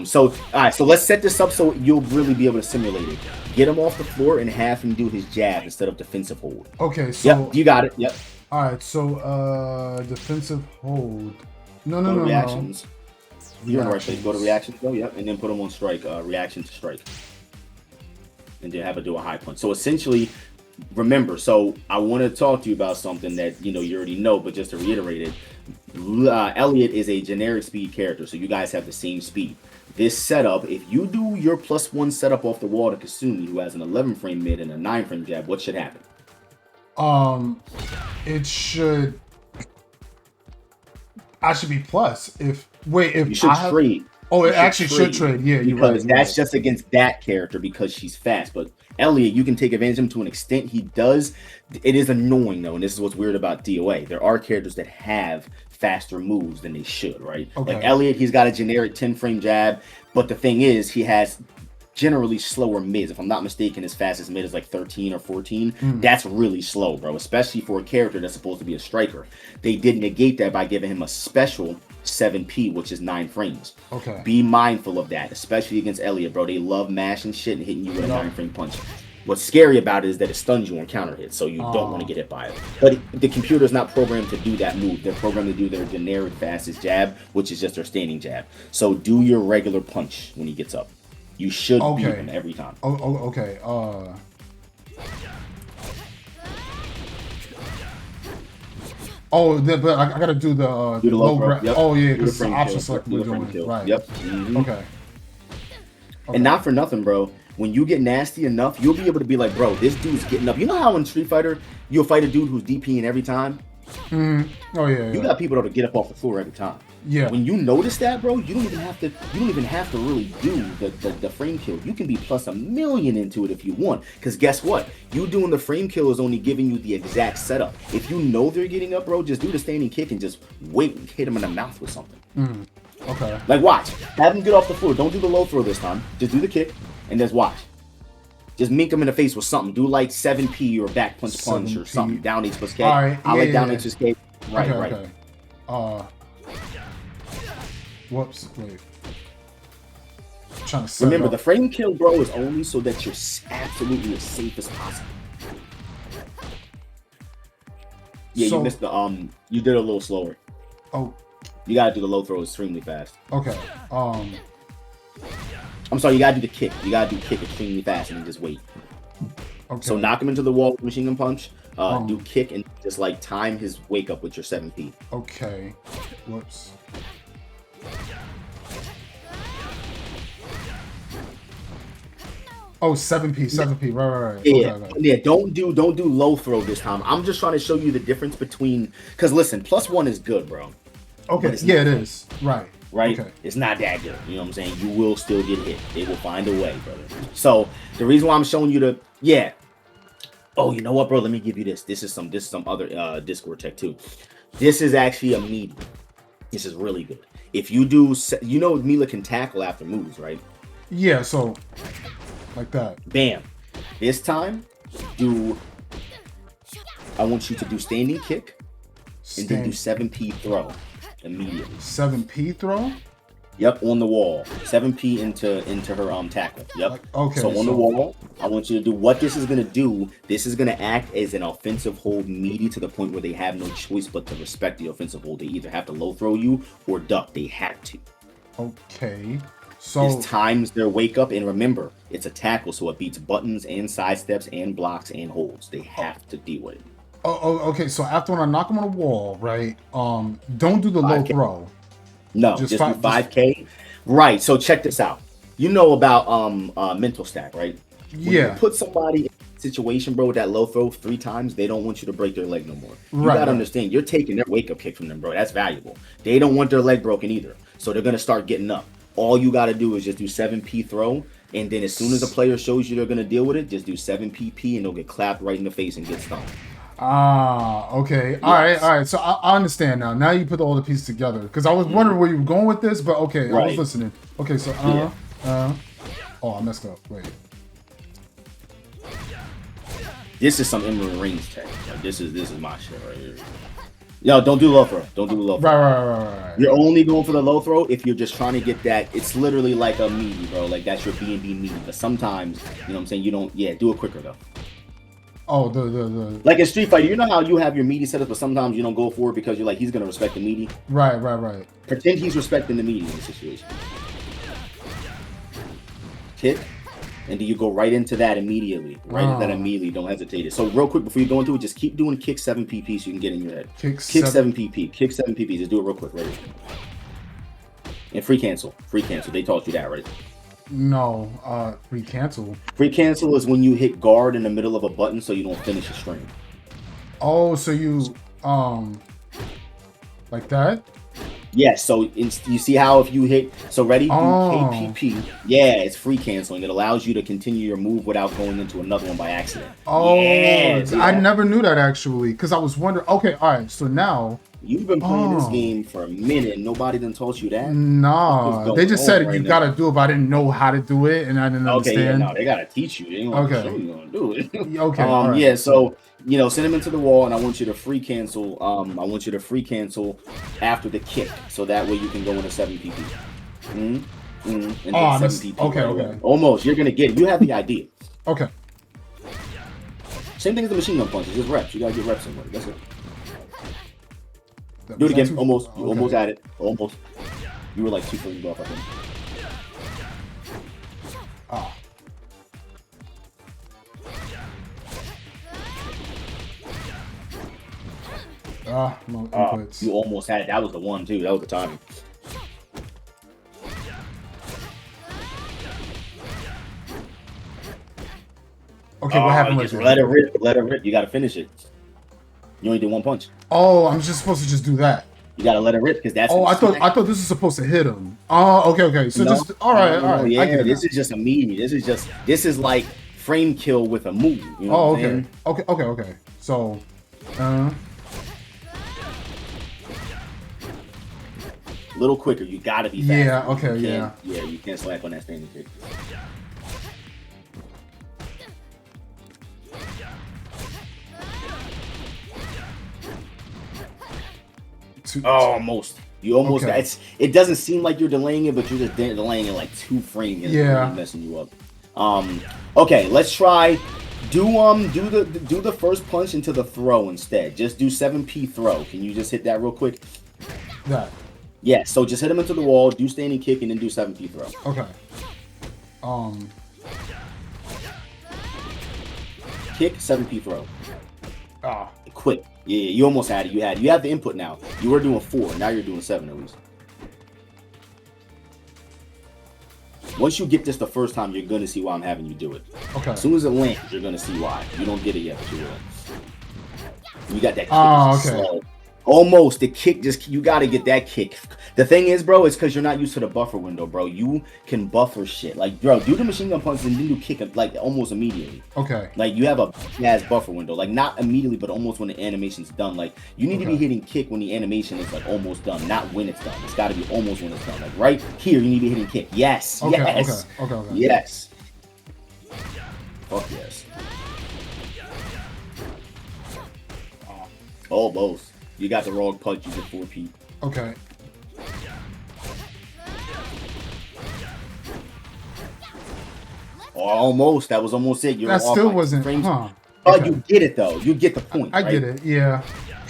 So all right, so let's set this up so you'll really be able to simulate it. Get him off the floor and have him do his jab instead of defensive hold. Okay, so yep, you got it. Yep. All right, so defensive hold. No. Reactions. You're in the right place. Go to reactions, go, yep, and then put them on strike, reaction to strike. And then have it do a high punch. So essentially, remember, so I want to talk to you about something that you already know, but just to reiterate it, Elliot is a generic speed character, so you guys have the same speed. This setup, if you do your +1 setup off the wall to Kasumi, who has an 11 frame mid and a 9 frame jab, what should happen? It should. I should be plus if you should trade. Oh, it actually should trade. Yeah, because that's just against that character because she's fast. But Elliot, you can take advantage of him to an extent. He does. It is annoying though, and this is what's weird about DOA. There are characters that have faster moves than they should, right? Okay. Like Elliot, he's got a generic 10 frame jab, but the thing is, he has generally slower mids. If I'm not mistaken, his fastest mid is like 13 or 14. That's really slow, bro, especially for a character that's supposed to be a striker. They did negate that by giving him a special 7P, which is 9 frames. Okay. Be mindful of that, especially against Elliot, bro. They love mashing shit and hitting you with a 9 frame punch. What's scary about it is that it stuns you on counter hits, so you don't want to get hit by it. But the computer's not programmed to do that move. They're programmed to do their generic fastest jab, which is just their standing jab. So do your regular punch when he gets up. You should beat him every time. Okay. But I gotta do the low grab. Yep. Oh yeah, because it's an option select we're doing. Right. Yep. Okay. And not for nothing, bro. When you get nasty enough, you'll be able to be like, bro, this dude's getting up. You know how in Street Fighter, you'll fight a dude who's DPing every time? Oh yeah. You got people that'll get up off the floor every time. Yeah. When you notice that, bro, you don't even have to really do the frame kill. You can be plus 1,000,000 into it if you want. Because guess what? You doing the frame kill is only giving you the exact setup. If you know they're getting up, bro, just do the standing kick and just wait and hit them in the mouth with something. Okay. Like watch. Have them get off the floor. Don't do the low throw this time. Just do the kick and just watch. Just mink them in the face with something. Do like 7P or back punch or something. Down H plus K. Right. I like down H plus K. Right, right. Okay. Whoops. Wait. I'm trying to set Remember, the frame kill, bro, is only so that you're absolutely as safe as possible. Yeah, you missed the you did it a little slower. Oh. You gotta do the low throw extremely fast. Okay. I'm sorry, you gotta do the kick. You gotta do kick extremely fast and then just wait. Okay. So knock him into the wall with machine gun punch. Do kick and just like time his wake up with your 7P. Okay. Whoops. Oh, 7P. Right. Yeah, okay. Yeah. Don't do low throw this time. I'm just trying to show you the difference between. Because listen, +1 is good, bro. Okay. Yeah, it is. Right. Okay. It's not that good. You know what I'm saying? You will still get hit. They will find a way, brother. So the reason why I'm showing you the Oh, you know what, bro? Let me give you this. This is some other Discord tech too. This is actually a meaty. This is really good. If you do, you know, Mila can tackle after moves, right? Yeah. So. Like that. Bam. This time, I want you to do standing kick and then do 7P throw immediately. 7P throw? Yep, on the wall. 7P into her tackle. Yep. Okay. So on the wall, I want you to do what this is gonna do. This is gonna act as an offensive hold meaty to the point where they have no choice but to respect the offensive hold. They either have to low throw you or duck. They have to. Okay. So this times their wake up, and remember, it's a tackle, so it beats buttons and sidesteps and blocks and holds. They have to deal with it. Okay. So after when I knock him on the wall, right? Don't do the 5K. Low throw. No, just do 5K. Right. So check this out. You know about mental stack, right? When you put somebody in a situation, bro, with that low throw 3 times, they don't want you to break their leg no more. You gotta understand, you're taking their wake up kick from them, bro. That's valuable. They don't want their leg broken either, so they're gonna start getting up. All you got to do is just do 7P throw, and then as soon as the player shows you they're going to deal with it, just do 7PP, and they'll get clapped right in the face and get stung. Okay. Yes. All right. So I understand now. Now you put all the pieces together. Because I was wondering where you were going with this, but okay, I was listening. Okay, so, oh, I messed up. Wait. This is some Emerald Rings tech. Like, this is my shit right here. Yo, don't do low throw. Don't do the low throw. Right. You're only going for the low throw if you're just trying to get that. It's literally like a meaty, bro. Like that's your B&B meaty. But sometimes, you know what I'm saying, you don't. Yeah, do it quicker though. Oh, the like in Street Fighter, you know how you have your meaty setup, but sometimes you don't go for it because you're like he's gonna respect the meaty. Right. Pretend he's respecting the meaty in the situation. Kick. And then you go right into that immediately. Into that immediately. Don't hesitate. So real quick before you go into it, just keep doing kick 7PP so you can get in your head. Kick 7PP. Kick 7PP. Just do it real quick. Ready? And free cancel. They taught you that, right? No. Free cancel. Free cancel is when you hit guard in the middle of a button so you don't finish a string. Oh, so you like that? Yes, so you see how if you hit, so ready, do KPP. Yeah, it's free canceling. It allows you to continue your move without going into another one by accident. Oh, yeah, I never knew that actually, because I was wondering. Okay, all right, so now you've been playing this game for a minute. Nobody done taught you that. Nah, they just said you gotta do it, but I didn't know how to do it, and I didn't understand. Okay, yeah, no, they gotta teach you. They ain't gonna show you how to do it. Okay, all right. Yeah, so. You know, send him into the wall, and I want you to free cancel. I want you to free cancel after the kick, so that way you can go into 7PP. And then 7PP. Okay. Almost. You're gonna get it. You have the idea. Okay. Same thing as the machine gun punches. Just reps. You gotta get reps in with it. That's it. Do it again. Almost. You almost at it. Almost. You were like 2 frames off, I think. Ah. Ah, no inputs. You almost had it. That was the one too. That was the timing. Okay, what happened just right let it there? rip. Let it rip. You gotta finish it. You only did one punch. Oh, I'm just supposed to just do that. You gotta let it rip because that's. Oh, I thought this was supposed to hit him. Oh, okay. So just all right. Yeah, I get this it. is just a meaty. This is like frame kill with a move. You know Oh, what I'm saying? okay. So, a little quicker. You gotta be faster. yeah, okay, yeah. Yeah, you can't slack on that standing kick. Almost. You almost. Okay. It doesn't seem like you're delaying it, but you're just delaying it like 2 frames. Yeah. Really messing you up. Okay, let's try. Do the first punch into the throw instead. Just do 7p throw. Can you just hit that real quick? That. Yeah. So just hit him into the wall. Do standing kick and then do 7p throw. Okay. Kick 7p throw. Ah. Quick. Yeah, you almost had it. You have the input now. You were doing 4. Now you're doing 7 at least. Once you get this the first time, you're gonna see why I'm having you do it. Okay. As soon as it lands, you're gonna see why. You don't get it yet, but you will. You got that kick. Oh, okay. Slow. Almost the kick. You gotta get that kick. The thing is, bro, it's because you're not used to the buffer window, bro. You can buffer shit. Like, bro, do the machine gun punch and then do kick like almost immediately. Okay. Like you have a ass buffer window, like not immediately, but almost when the animation's done. Like you need to be hitting kick when the animation is like almost done, not when it's done. It's got to be almost when it's done. Like right here, you need to be hitting kick. Yes, Okay. yes, Okay. yes. Fuck yes. Almost. You got the wrong punch. You did 4p. Okay. Almost. That was almost it. You're That off still by wasn't. frames. Huh. But Okay. you get it though. You get the point. I right? get it. Yeah.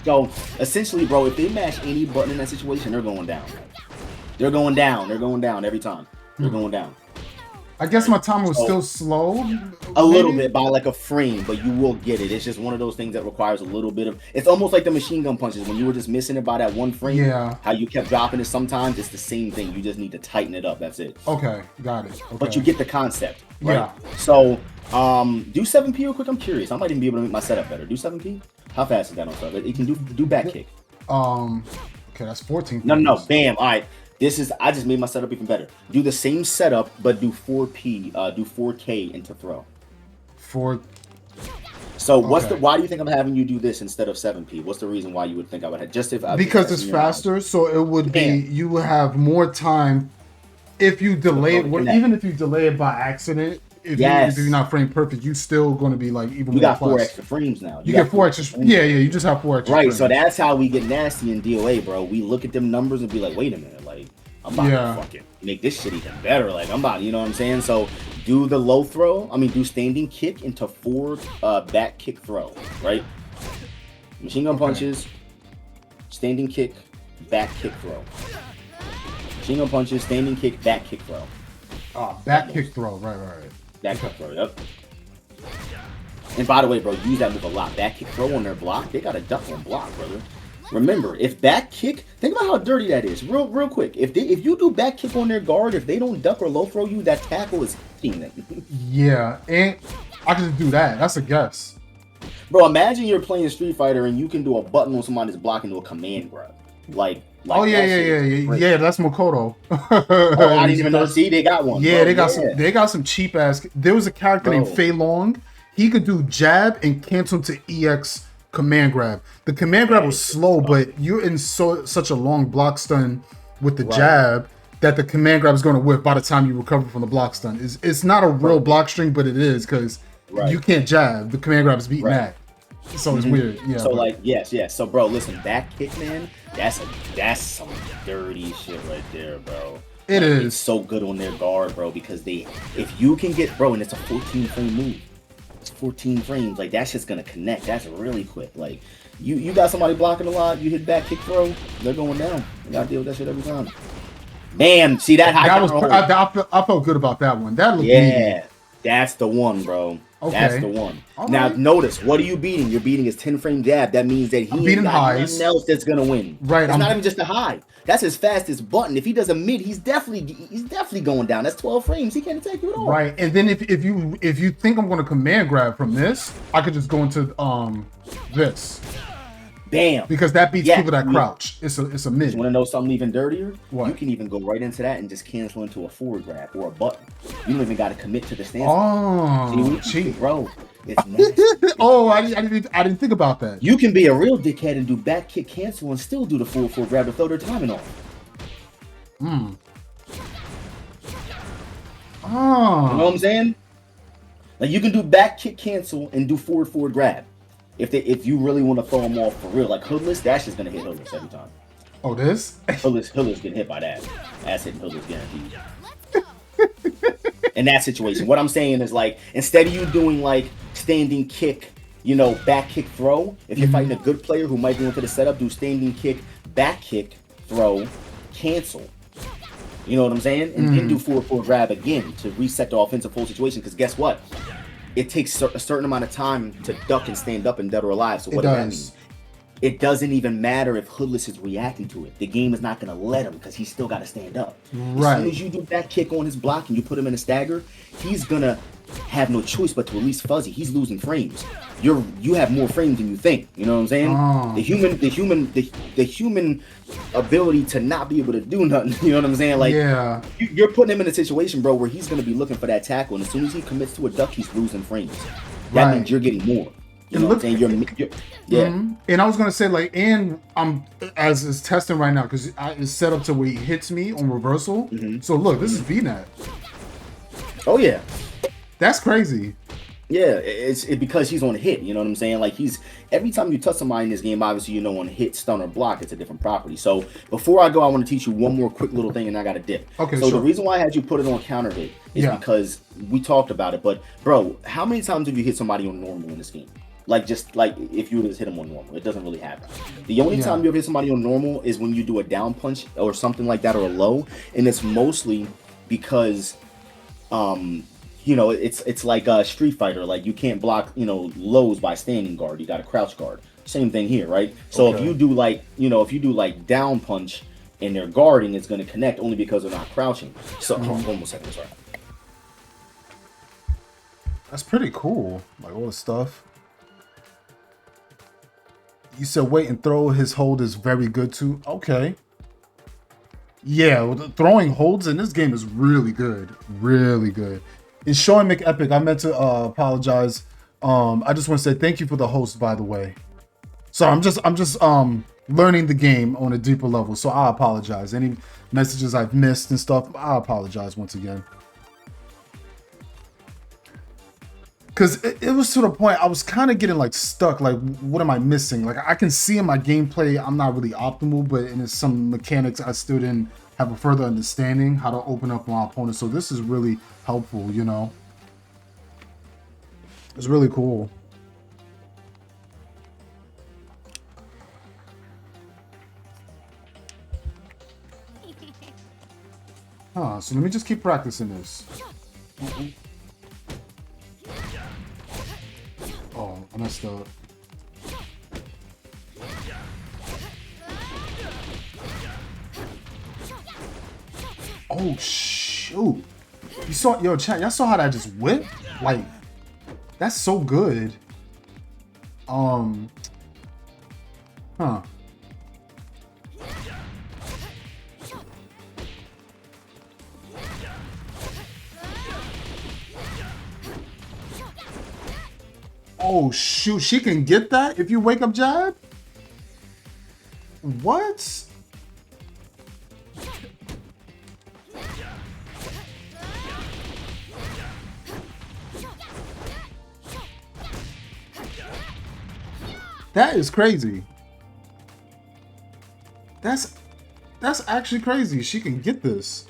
So essentially, bro, if they mash any button in that situation, they're going down. They're going down. They're going down every time. They're going down. I guess my timer was still slow. A little bit by like a frame, but you will get it. It's just one of those things that requires a little bit of. It's almost like the machine gun punches when you were just missing it by that one frame. Yeah. How you kept dropping it sometimes. It's the same thing. You just need to tighten it up. That's it. Okay. Got it. Okay. But you get the concept, right? Yeah. So, do 7p real quick. I'm curious. I might even be able to make my setup better. Do 7p. How fast is that on stuff? It can do back kick. Okay, that's 14. No. Bam. All right. I just made my setup even better. Do the same setup, but do 4p, do 4k into throw. So why do you think I'm having you do this instead of 7p? What's the reason why you would think I would have because it's faster, so it would be you would have more time if you delay it. Even if you delay it by accident, if you're not frame perfect, you still going to be like even. You more got 4 extra frames now. You get 4 extra. Yeah. You just have 4 extra. Right. frames. So that's how we get nasty in DOA, bro. We look at them numbers and be like, wait a minute, like I'm about to fucking make this shit even better. Like I'm about, you know what I'm saying? So do the low throw. Do standing kick into 4 back kick throw. Right. Machine gun punches, standing kick, back kick throw. Machine gun punches, standing kick, back kick throw. Back kick throw. Right. Back kick throw. Yep. And by the way, bro, use that move a lot. Back kick throw on their block. They got a duck on block, brother. Remember, if back kick, think about how dirty that is. Real quick. If you do back kick on their guard, if they don't duck or low throw you, that tackle is hitting them. Yeah, and I can just do that. That's a guess. Bro, imagine you're playing Street Fighter and you can do a button on somebody's block and do a command grab. Like oh yeah, that's Makoto. I didn't even know. See, they got one. Yeah, bro. they got some cheap ass. There was a character named Fei Long. He could do jab and cancel to EX command grab. The command grab was slow, but you're in such a long block stun with the jab that the command grab is going to whip by the time you recover from the block stun. It's not a real block string, but it is because you can't jab. The command grab is beating that. So it's weird. Yeah. So yes. So bro, listen, back kick, man, that's some dirty shit right there, bro. It is. It's so good on their guard, bro, because if you can get, bro, and it's a 14 frame move. It's 14 frames. Like that shit's gonna connect. That's really quick. Like you got somebody blocking a lot, you hit back kick throw, they're going down. You gotta deal with that shit every time. Damn, see that high That was counter I felt good about that one. That looked yeah, that's the one, bro. Okay. That's the one. All Now right. notice, what are you beating? You're beating his 10 frame jab. That means that I'm he beating ain't got highs. nothing else that's gonna win. Right, It's not even just a high. That's his fastest button. If he does a mid, he's definitely going down. That's 12 frames. He can't attack you at all. Right, and then if you think I'm going to command grab from this, I could just go into this Bam. because that beats Yeah, people that you- crouch. It's a mid. You want to know something even dirtier? What? You can even go right into that and just cancel into a forward grab or a button. You don't even got to commit to the stance. Oh, See, cheat. bro. It's nasty. Oh, I didn't think about that. You can be a real dickhead and do back kick cancel and still do the full grab to throw their timing off. Hmm. You know what I'm saying? Like you can do back kick cancel and do forward grab. If you really want to throw them off for real, like hoodless, that's just gonna hit hoodless every time. Oh, this? Hoodless getting hit by that. That's hitting hoodless guaranteed. In that situation, what I'm saying is like instead of you doing like standing kick, you know, back kick throw, if you're fighting a good player who might go into the setup, do standing kick, back kick, throw, cancel. You know what I'm saying? And then do forward grab again to reset the offensive full situation. Because guess what? It takes a certain amount of time to duck and stand up in Dead or Alive. So what does that mean? It doesn't even matter if Hoodless is reacting to it. The game is not going to let him because he's still got to stand up. Right. As soon as you do that kick on his block and you put him in a stagger, he's going to have no choice but to release Fuzzy. He's losing frames. You have more frames than you think. You know what I'm saying? Oh. The human ability to not be able to do nothing. You know what I'm saying? Like Yeah. you're putting him in a situation, bro, where he's going to be looking for that tackle, and as soon as he commits to a duck, he's losing frames. That Right. means you're getting more. You And know look- what I'm saying? You're yeah. And I was gonna say like, and I'm as is testing right now because it's set up to where he hits me on reversal. So look, this is VNet. Oh yeah. That's crazy. Yeah, it's because he's on hit. You know what I'm saying? Like every time you touch somebody in this game, obviously you know on hit, stun, or block, it's a different property. So before I go, I want to teach you one more quick little thing, and I got to dip. Okay, So sure. the reason why I had you put it on counter hit is because we talked about it. But bro, how many times have you hit somebody on normal in this game? Like just like if you would just hit them on normal, it doesn't really happen. The only time you ever hit somebody on normal is when you do a down punch or something like that, or a low, and it's mostly because you know, it's like a Street Fighter. Like you can't block, you know, lows by standing guard. You got a crouch guard. Same thing here, right? So if you do like, you know, if you do like down punch and they're guarding, it's going to connect only because they're not crouching. So hold on 1 more second, sorry. That's pretty cool. Like all the stuff. You said wait and throw. His hold is very good too. Okay. Yeah, well, the throwing holds in this game is really good. Really good. It's showing McEpic. I meant to apologize. I just want to say thank you for the host, by the way. So I'm just learning the game on a deeper level. So I apologize. Any messages I've missed and stuff, I apologize once again. Because it was to the point I was kind of getting like stuck. Like, what am I missing? Like, I can see in my gameplay I'm not really optimal, but in some mechanics I still didn't have a further understanding how to open up my opponent. So this is really helpful, you know. It's really cool. Huh, so let me just keep practicing this. Oh, I messed up. Oh, shoot. You saw, yo, chat, y'all saw how that just whipped? Like, that's so good. Huh. Oh, shoot. She can get that if you wake up jab? What? That is crazy. That's actually crazy. She can get this.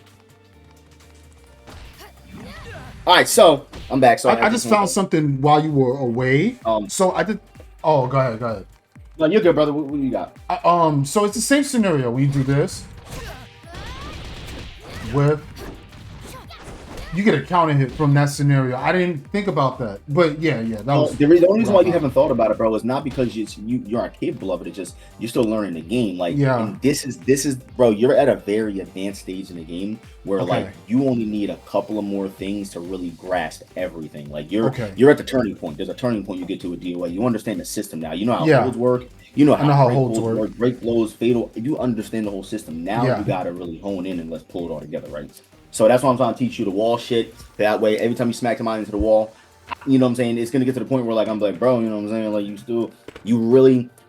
All right, so I'm back. So I just found something while you were away. So I did. Oh, go ahead. No, you're good, brother. What do you got? So it's the same scenario. We do this. whiff. You get a counter hit from that scenario. I didn't think about that, but yeah, that was the only reason why you haven't thought about it, bro, is not because you aren't capable of it. It's just you're still learning the game. Like, and this is, bro. You're at a very advanced stage in the game where like you only need a couple of more things to really grasp everything. Like you're at the turning point. There's a turning point you get to with DOA. You understand the system now. You know how holds work. You know how holds work. Break blows, fatal. You understand the whole system. Now you gotta really hone in and let's pull it all together, right? So that's why I'm trying to teach you the wall shit. That way, every time you smack somebody into the wall, you know what I'm saying, it's gonna get to the point where like I'm like, bro, you know what I'm saying? Like you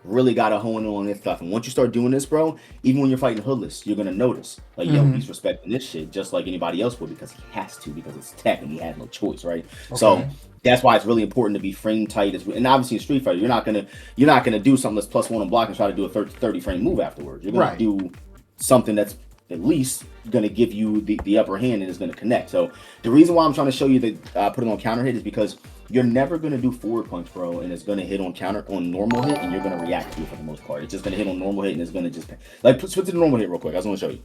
really gotta hone in on this stuff. And once you start doing this, bro, even when you're fighting hoodless, you're gonna notice, like, yo, he's respecting this shit just like anybody else would, because he has to, because it's tech and he has no choice, right? So that's why it's really important to be frame tight. And obviously in Street Fighter, you're not gonna do something that's +1 on block and try to do a 30 frame move afterwards. You're gonna do something that's at least going to give you the upper hand and is going to connect. So the reason why I'm trying to show you that put it on counter hit is because you're never going to do forward punch, bro, and it's going to hit on normal hit, and you're going to react to it for the most part. It's just going to hit on normal hit, and it's going to just like switch to the normal hit real quick. I just want to show you.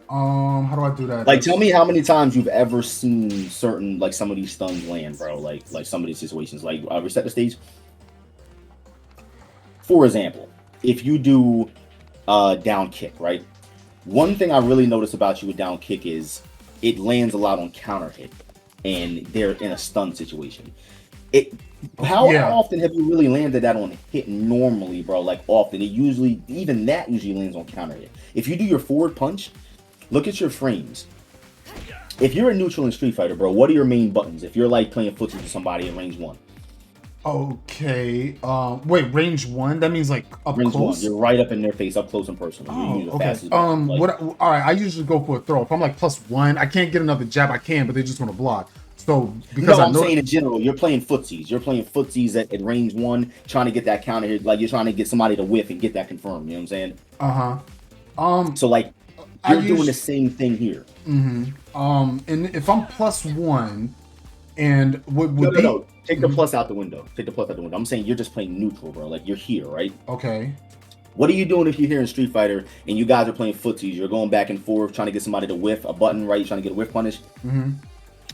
How do I do that? Like, tell me how many times you've ever seen certain, like, some of these stuns land, bro. Like some of these situations. Like, reset the stage. For example, if you do down kick, right? One thing I really notice about you with down kick is it lands a lot on counter hit, and they're in a stun situation. How often have you really landed that on hit normally, bro? Like often. Even that usually lands on counter hit. If you do your forward punch, look at your frames. If you're a neutral in Street Fighter, bro, what are your main buttons? If you're like playing footsie with somebody in range 1. Okay. Wait, range 1? That means like up range close? 1. You're right up in their face, up close and personal. Okay. All right. I usually go for a throw. If I'm like +1, I can't get another jab. I can, but they just want to block. So because I'm saying in general, you're playing footsies. You're playing footsies at range 1, trying to get that counter hit. Like you're trying to get somebody to whiff and get that confirmed. You know what I'm saying? So like you're doing the same thing here. And if I'm +1, and no. Take the plus out the window. Take the plus out the window. I'm saying you're just playing neutral, bro. Like you're here, right? Okay. What are you doing if you're here in Street Fighter and you guys are playing footsies? You're going back and forth trying to get somebody to whiff a button, right? You're trying to get a whiff punish.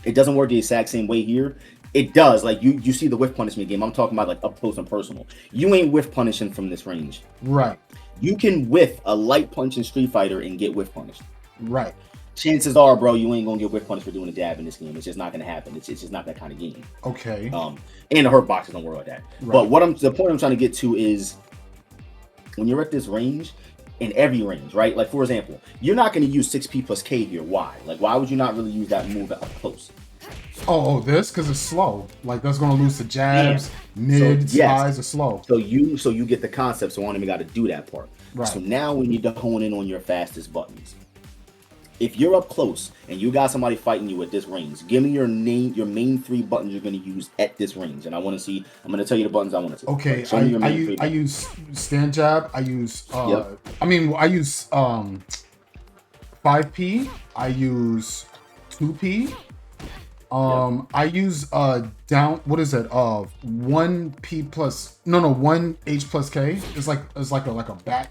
It doesn't work the exact same way here. It does. Like you see the whiff punishment game. I'm talking about like up close and personal. You ain't whiff punishing from this range. Right. You can whiff a light punch in Street Fighter and get whiff punished. Right. Chances are, bro, you ain't gonna get whiff punished for doing a dab in this game. It's just not gonna happen. It's just not that kind of game. Okay. And the hurt boxes don't worry about that. Right. But the point I'm trying to get to is when you're at this range, in every range, right? Like for example, you're not gonna use 6P plus K here. Why? Like why would you not really use that move up close? This because it's slow. Like that's gonna lose the jabs, mid, slides are slow. So you get the concept. So I don't even got to do that part. Right. So now we need to hone in on your fastest buttons. If you're up close and you got somebody fighting you at this range, give me your main 3 buttons you're going to use at this range, and I want to see. I'm going to tell you the buttons I want to see. Okay, I use stand jab. I use I use 5P. I use 2P. I use down. What is it? 1P plus 1H plus K. It's like a back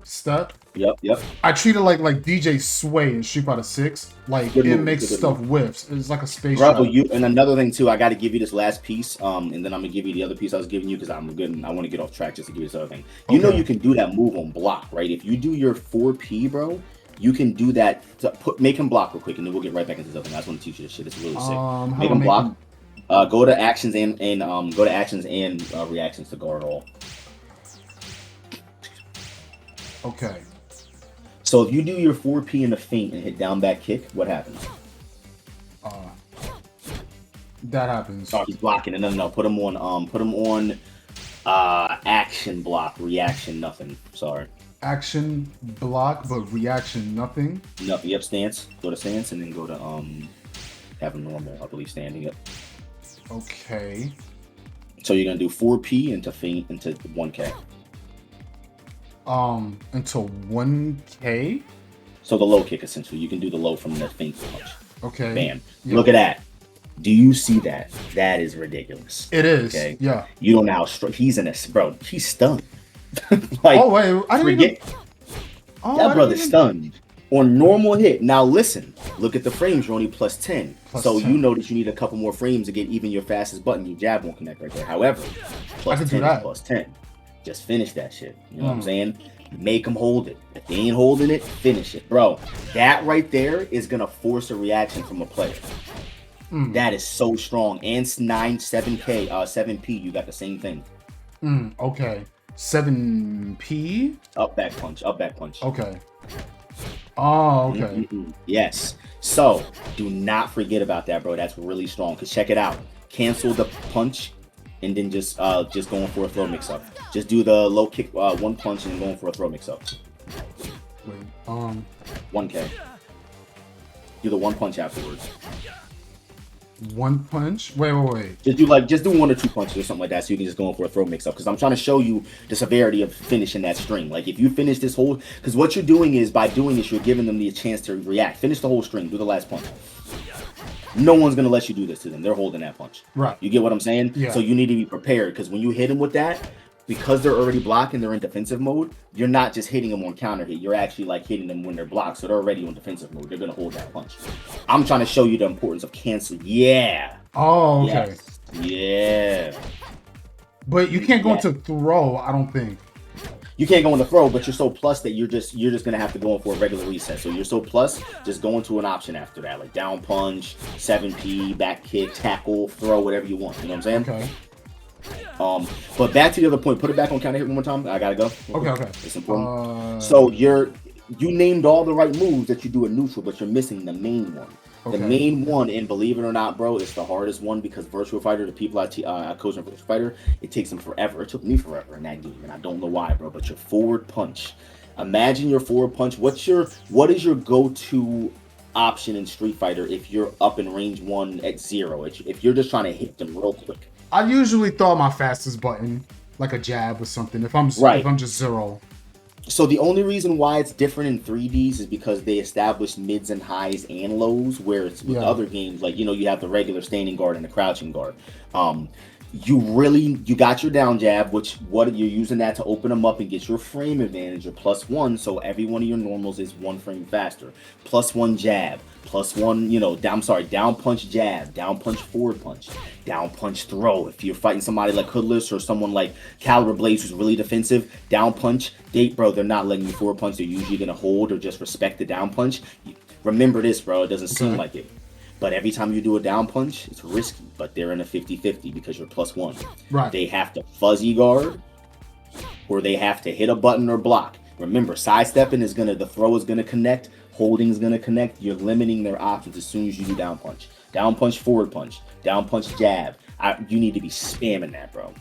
step. Yep. I treat it like DJ Sway in Street Fighter 6. Like it makes stuff whiffs. It's like a space. Bro, and another thing too, I got to give you this last piece, and then I'm gonna give you the other piece I was giving you because I'm good. I want to get off track just to give you this other thing. You know you can do that move on block, right? If you do your 4P, bro, you can do that. Make him block real quick, and then we'll get right back into this other thing. I just want to teach you this shit. It's really sick. Make him block. Go to actions and reactions to guard all. Okay. So if you do your 4P in the feint and hit down back kick, what happens? That happens. Oh, he's blocking it. No. Put him on action block, reaction nothing. Sorry. Action block, but reaction nothing. Nothing. Yep, stance. Go to stance and then go to have him normal, I believe, standing. Yep. Okay. So you're gonna do 4P into feint into 1K. Until 1K. So the low kick essentially. You can do the low from the feint punch. Okay. Bam. Yep. Look at that. Do you see that? That is ridiculous. It is. Okay. Yeah. You don't know how he's in this, bro. He's stunned. Like, oh wait, I didn't forget. Even... That brother's stunned. On normal hit. Now listen, look at the frames. You're only plus 10. Plus so 10. you know that you need a couple more frames to get even your fastest button. Your jab won't connect right there. However, plus 10 is plus 10. Just finish that shit. You know what I'm saying? Make them hold it. If they ain't holding it, finish it. Bro, that right there is going to force a reaction from a player. That is so strong. And 7P, you got the same thing. Okay. 7P? Up back punch. Up back punch. Okay. Oh, okay. Yes. So do not forget about that, bro. That's really strong. Cause check it out. Cancel the punch, and then just going for a throw mix up. Just do the low kick, one punch, and going for a throw mix up. Wait. 1K. Do the one punch afterwards. One punch? Wait. Just do 1 or 2 punches or something like that, so you can just go in for a throw mix up. Because I'm trying to show you the severity of finishing that string. Like if you finish this whole, because what you're doing is by doing this, you're giving them the chance to react. Finish the whole string. Do the last punch. No one's gonna let you do this to them. They're holding that punch. Right. You get what I'm saying? Yeah. So you need to be prepared, because when you hit them with that, because they're already blocking, they're in defensive mode. You're not just hitting them on counter hit. You're actually like hitting them when they're blocked, so they're already on defensive mode. They're gonna hold that punch. I'm trying to show you the importance of cancel. Yeah. Oh, okay. Yes. Yeah. But you can't go into throw, I don't think. You can't go in the throw, but you're so plus that you're just gonna have to go in for a regular reset. So you're so plus, just go into an option after that, like down punch, 7P, back kick, tackle, throw, whatever you want. You know what I'm saying? Okay. But back to the other point. Put it back on counter hit one more time. I gotta go. Okay. It's important. So you named all the right moves that you do in neutral, but you're missing the main one. The main one, and believe it or not, bro, it's the hardest one, because Virtual Fighter, the people I coach in Virtual Fighter, it takes them forever. It took me forever in that game, and I don't know why, bro. But your forward punch. Imagine your forward punch. What is your go-to option in Street Fighter if you're up in range 1 at 0? If you're just trying to hit them real quick. I usually throw my fastest button, like a jab or something. If I'm just 0. So the only reason why it's different in 3Ds is because they establish mids and highs and lows, where it's with other games, like, you have the regular standing guard and the crouching guard. You got your down jab, you're using that to open them up and get your frame advantage, your +1, so every one of your normals is 1 frame faster. +1 jab, +1, down punch jab, down punch forward punch, down punch throw. If you're fighting somebody like Hoodless or someone like Caliber Blades who's really defensive, down punch, they're not letting you forward punch. They're usually going to hold or just respect the down punch. Remember this, bro. It doesn't seem like it. But every time you do a down punch, it's risky. But they're in a 50-50 because you're +1. Right. They have to fuzzy guard, or they have to hit a button or block. Remember, sidestepping the throw is gonna connect, holding is gonna connect. You're limiting their options as soon as you do down punch. Down punch, forward punch, down punch, jab. You need to be spamming that, bro.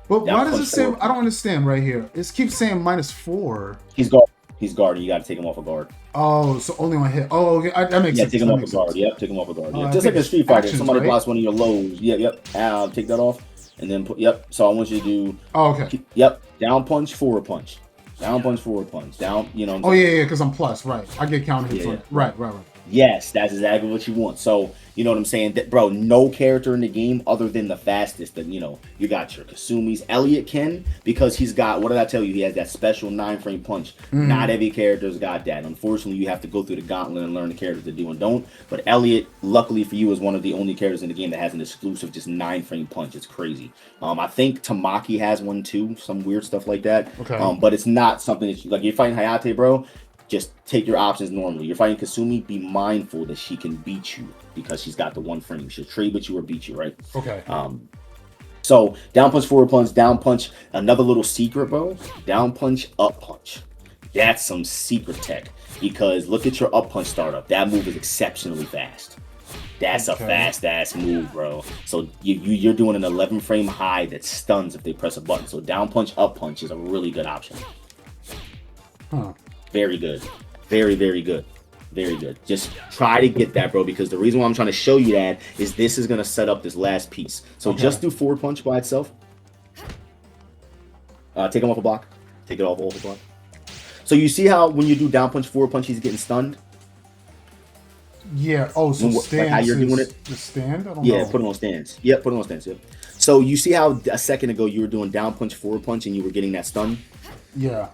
But why does it say? I don't understand right here. It keeps saying -4. He's guarding. You got to take him off a guard. Oh, so only on hit. Oh, okay. That makes sense. Take him off a guard. Yep, take him off a guard. Just like a Street Fighter. If somebody blocks one of your lows. Yep. Take that off, and then So I want you to do. Oh, okay. Down punch, forward punch. Down punch, forward punch. Down. Oh yeah, because I'm plus. Right. I get counter hits. Right. Yes, that's exactly what you want. So, you know what I'm saying? Bro, no character in the game other than the fastest that, you got your Kasumi's. Elliot can, because he's got, what did I tell you? He has that special 9-frame punch. Not every character's got that. Unfortunately, you have to go through the gauntlet and learn the characters that do and don't. But Elliot, luckily for you, is one of the only characters in the game that has an exclusive just 9-frame punch. It's crazy. I think Tamaki has one too, some weird stuff like that. Okay. But it's not something that you're fighting Hayate, bro. Just take your options normally. You're fighting Kasumi, be mindful that she can beat you because she's got the 1 frame. She'll trade with you or beat you, right? Okay. So down punch, forward punch, down punch. Another little secret, bro. Down punch, up punch. That's some secret tech, because look at your up punch startup. That move is exceptionally fast. That's a fast ass move, bro. So you're doing an 11 frame high that stuns if they press a button. So down punch, up punch is a really good option. Very good. Very, very good. Very good. Just try to get that, bro, because the reason why I'm trying to show you that is this is going to set up this last piece. So just do forward punch by itself. Take him off a block. Take it off a block. So you see how when you do down punch, forward punch, he's getting stunned? Yeah. Oh, so stance how you're doing it? The stand? I don't know. Put it on stance. Yep, put it on stance. Yep. So you see how a second ago you were doing down punch, forward punch, and you were getting that stun? Yeah.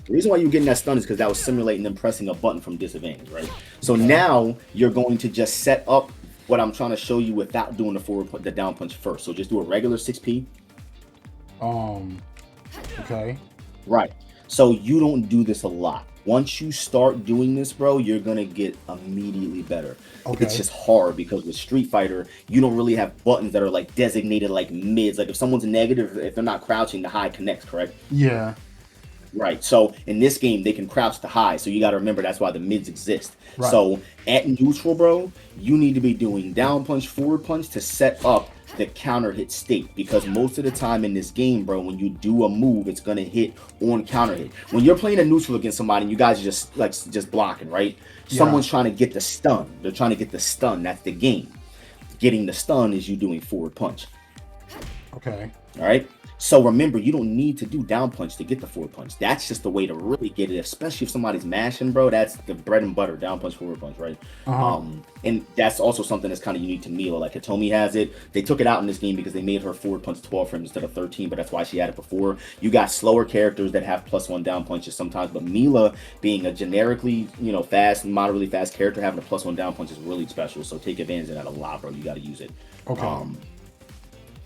The reason why you're getting that stun is because that was simulating them pressing a button from disadvantage, right? So now you're going to just set up what I'm trying to show you without doing the down punch first. So just do a regular 6P. Okay. Right. So you don't do this a lot. Once you start doing this, bro, you're gonna get immediately better. Okay. It's just hard because with Street Fighter, you don't really have buttons that are like designated like mids. Like if someone's negative, if they're not crouching, the high connects, correct? Yeah. Right. So in this game, they can crouch the high. So you got to remember that's why the mids exist. Right. So at neutral, bro, you need to be doing down punch, forward punch to set up the counter hit state, because most of the time in this game, bro, when you do a move, it's gonna hit on counter hit. When you're playing a neutral against somebody and you guys are just blocking, right? Yeah. Someone's trying to get the stun. They're trying to get the stun. That's the game. Getting the stun is you doing forward punch. Okay. All right. So remember, you don't need to do down punch to get the forward punch. That's just the way to really get it, especially if somebody's mashing, bro. That's the bread and butter, down punch, forward punch, right? And that's also something that's kind of unique to Mila. Like Hitomi has it. They took it out in this game because they made her forward punch 12 frames instead of 13, but that's why she had it before. You got slower characters that have +1 down punches sometimes, but Mila being a generically, fast, moderately fast character, having a +1 down punch is really special. So take advantage of that a lot, bro. You got to use it. Okay.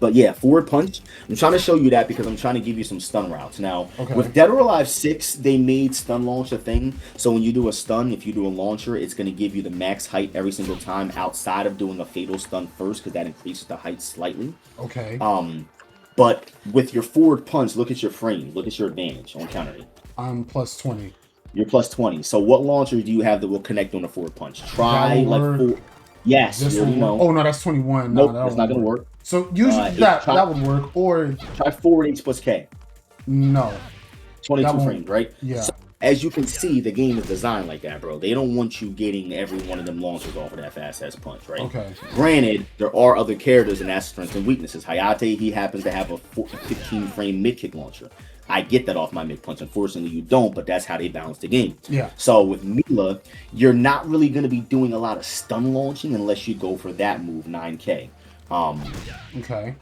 But yeah, forward punch. I'm trying to show you that because I'm trying to give you some stun routes. Now, with Dead or Alive 6, they made stun launch a thing. So when you do a stun, if you do a launcher, it's going to give you the max height every single time outside of doing a fatal stun first, because that increases the height slightly. Okay. But with your forward punch, look at your frame. Look at your advantage on counter hit. I'm +20. You're +20. So what launcher do you have that will connect on a forward punch? Try like four. Yes, you know. Oh no, that's 21. Nope, no, that's not gonna work. So usually that would work. Or try forward H plus K. No. 22 frames, right? Yeah. So, as you can see, the game is designed like that, bro. They don't want you getting every one of them launchers off of that fast ass punch, right? Okay. Granted, there are other characters and that's strengths and weaknesses. Hayate, he happens to have a 15 frame mid kick launcher. I get that off my mid punch. Unfortunately, you don't, but that's how they balance the game. Yeah. So with Mila, you're not really going to be doing a lot of stun launching unless you go for that move, 9K. Okay.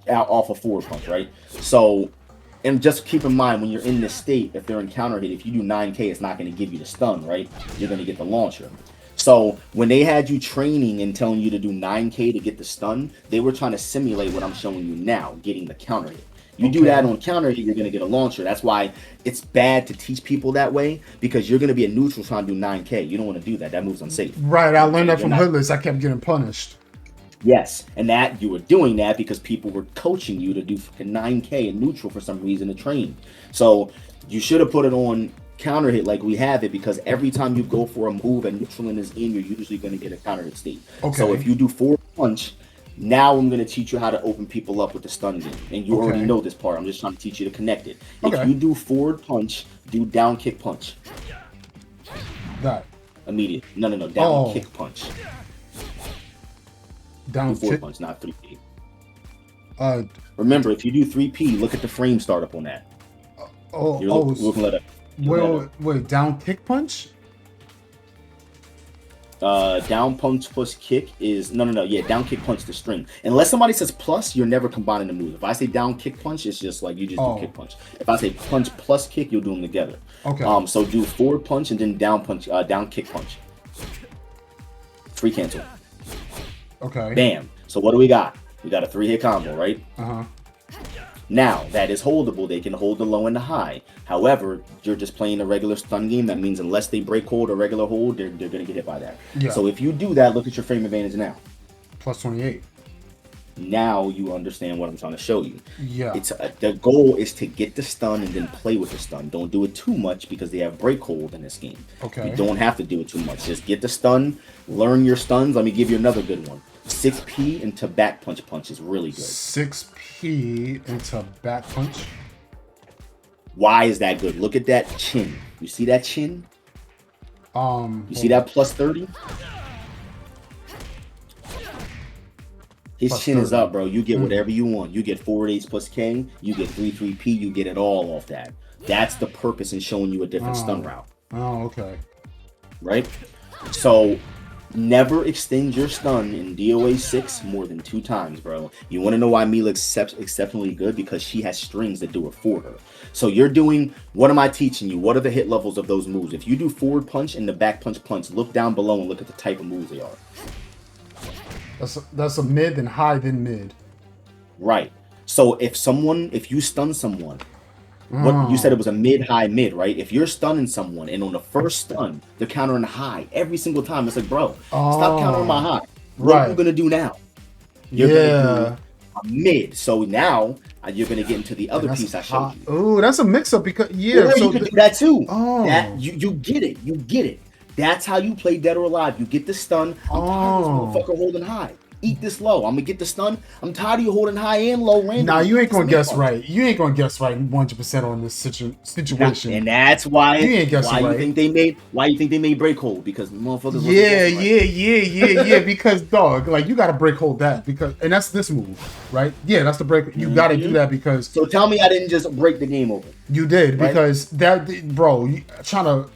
Off a forward punch, right? So, and just keep in mind when you're in this state, if they're in counter hit, if you do 9K, it's not going to give you the stun, right? You're going to get the launcher. So when they had you training and telling you to do 9K to get the stun, they were trying to simulate what I'm showing you now, getting the counter hit. You do that on counter hit, you're going to get a launcher. That's why it's bad to teach people that way, because you're going to be a neutral trying to do 9K. You don't want to do that. That move's unsafe. Right. I learned that from Hoodless. I kept getting punished. Yes. And that you were doing that because people were coaching you to do 9K in neutral for some reason to train. So you should have put it on counter hit like we have it, because every time you go for a move and neutral in is in, you're usually going to get a counter hit state. Okay. So if you do forward punch, now I'm going to teach you how to open people up with the stun game. And you already know this part. I'm just trying to teach you to connect it. If you do forward punch, do down kick punch. That. Immediate. No. Down kick punch. Down forward punch, not 3P. Remember, if you do 3P, look at the frame startup on that. Wait, down kick punch? Down punch plus kick is yeah, down kick punch the string. Unless somebody says plus, you're never combining the move. If I say down kick punch, it's just like you just do kick punch. If I say punch plus kick, you'll do them together. Okay. So do forward punch and then down punch, down kick punch. Free cancel. Okay. Bam. So what do we got? We got a 3-hit combo, right? Now, that is holdable. They can hold the low and the high. However, you're just playing a regular stun game. That means unless they break hold or regular hold, they're going to get hit by that. Yeah. So if you do that, look at your frame advantage now. +28. Now you understand what I'm trying to show you. Yeah. It's the goal is to get the stun and then play with the stun. Don't do it too much because they have break hold in this game. Okay. You don't have to do it too much. Just get the stun, learn your stuns. Let me give you another good one. 6P into back punch is really good. 6P into back punch. Why is that good? Look at that chin. You see that chin? You see that +30? His chin is up, bro. You get whatever you want. You get forward H plus K. You get 3-3P. You get it all off that. That's the purpose in showing you a different stun route. Oh, okay. Right? So Never extend your stun in DOA 6 more than 2 times, bro. You want to know why Mila exceptionally good? Because she has strings that do it for her. So you're doing, what am I teaching you? What are the hit levels of those moves? If you do forward punch and the back punch, look down below and look at the type of moves they are. That's a mid, then high, then mid. Right. So if you stun someone, what you said it was a mid, high, mid, right? If you're stunning someone and on the first stun, they're countering high every single time. It's like, bro, stop countering my high. What are you gonna do now? You're gonna do a mid. So now you're gonna get into the other piece I showed you. Oh, that's a mix-up because so you could do that too. That you get it. You get it. That's how you play Dead or Alive. You get the stun. I'm tired of this motherfucker holding high. Eat this low. I'm gonna get the stun. I'm tired of you holding high and low range. Nah, you ain't gonna guess right. You ain't gonna guess right 100% on this situation. And that's why you ain't guessing right. You think they made breakhold? Because motherfuckers. Yeah. Because dog, like you gotta breakhold that and that's this move, right? Yeah, that's the break. You gotta do that because. So tell me I didn't just break the game open. You did because that, bro. Trying to,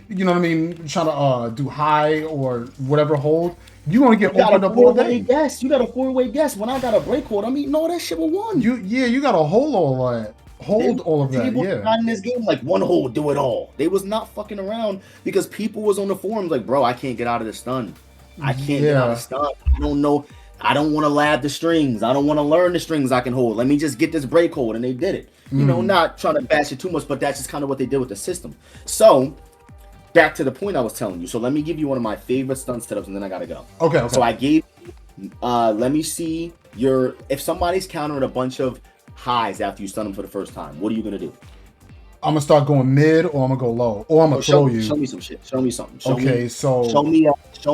you know what I mean? Trying to do high or whatever hold. You gonna get opened up all day. Guess. You got a 4-way guess. When I got a break hold, I'm eating all that shit with one. You got to hold all that. All of that. People in this game like one hold, do it all. They was not fucking around because people was on the forums like, bro, I can't get out of the stun. I can't get out of the stun. I don't know. I don't want to lab the strings. I don't want to learn the strings I can hold. Let me just get this break hold, and they did it. You know, not trying to bash it too much, but that's just kind of what they did with the system. So. Back to the point I was telling you. So let me give you one of my favorite stun setups, and then I gotta go. Okay. So I gave. Let me see your. If somebody's countering a bunch of highs after you stun them for the first time, what are you gonna do? I'm gonna start going mid, or I'm gonna go low, or I'm gonna throw you. Show me some shit. Show me something. Show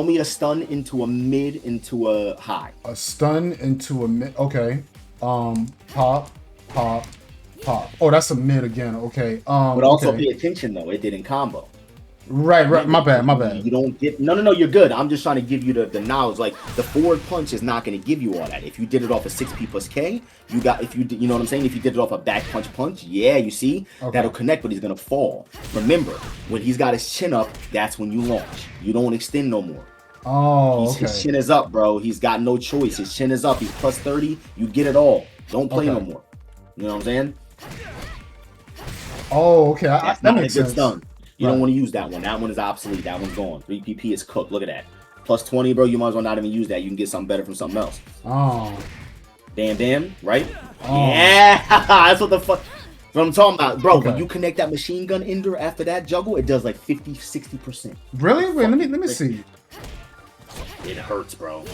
me a stun into a mid into a high. A stun into a mid. Okay. Pop. Oh, that's a mid again. Okay. But also pay attention though. It didn't combo. Right. My bad. You don't get no. You're good. I'm just trying to give you the knowledge. Like the forward punch is not going to give you all that. If you did it off a 6P plus K, you got. If you know what I'm saying. If you did it off a back punch, yeah, you see that'll connect, but he's gonna fall. Remember, when he's got his chin up, that's when you launch. You don't extend no more. Oh, His chin is up, bro. He's got no choice. His chin is up. He's plus 30. You get it all. Don't play no more. You know what I'm saying? Oh, okay. That's not a good stun. You don't want to use that one. That one is obsolete. That one's gone. 3PP is cooked. Look at that. Plus 20, bro. You might as well not even use that. You can get something better from something else. Oh. Damn. Right? Oh. Yeah. That's what the fuck. What I'm talking about. Bro, when you connect that machine gun ender after that juggle, it does like 50, 60%. Really? Wait, let me see. It hurts, bro.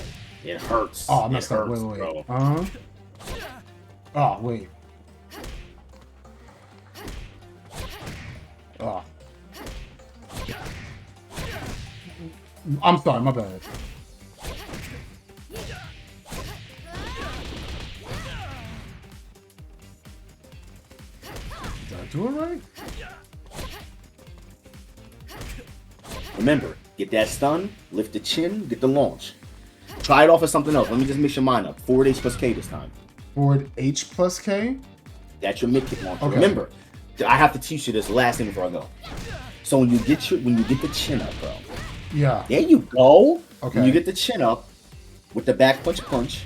It hurts. Oh, I messed up. Wait. Bro. Oh, wait. Oh. I'm sorry, my bad. Did I do it right? Remember, get that stun, lift the chin, get the launch. Try it off of something else. Let me just mix your mind up. Forward H plus K this time. Forward H plus K? That's your mid kick launch. Okay. Remember, I have to teach you this last thing before I go. So when you get the chin up, bro. Yeah. There you go. Okay. When you get the chin up with the back punch,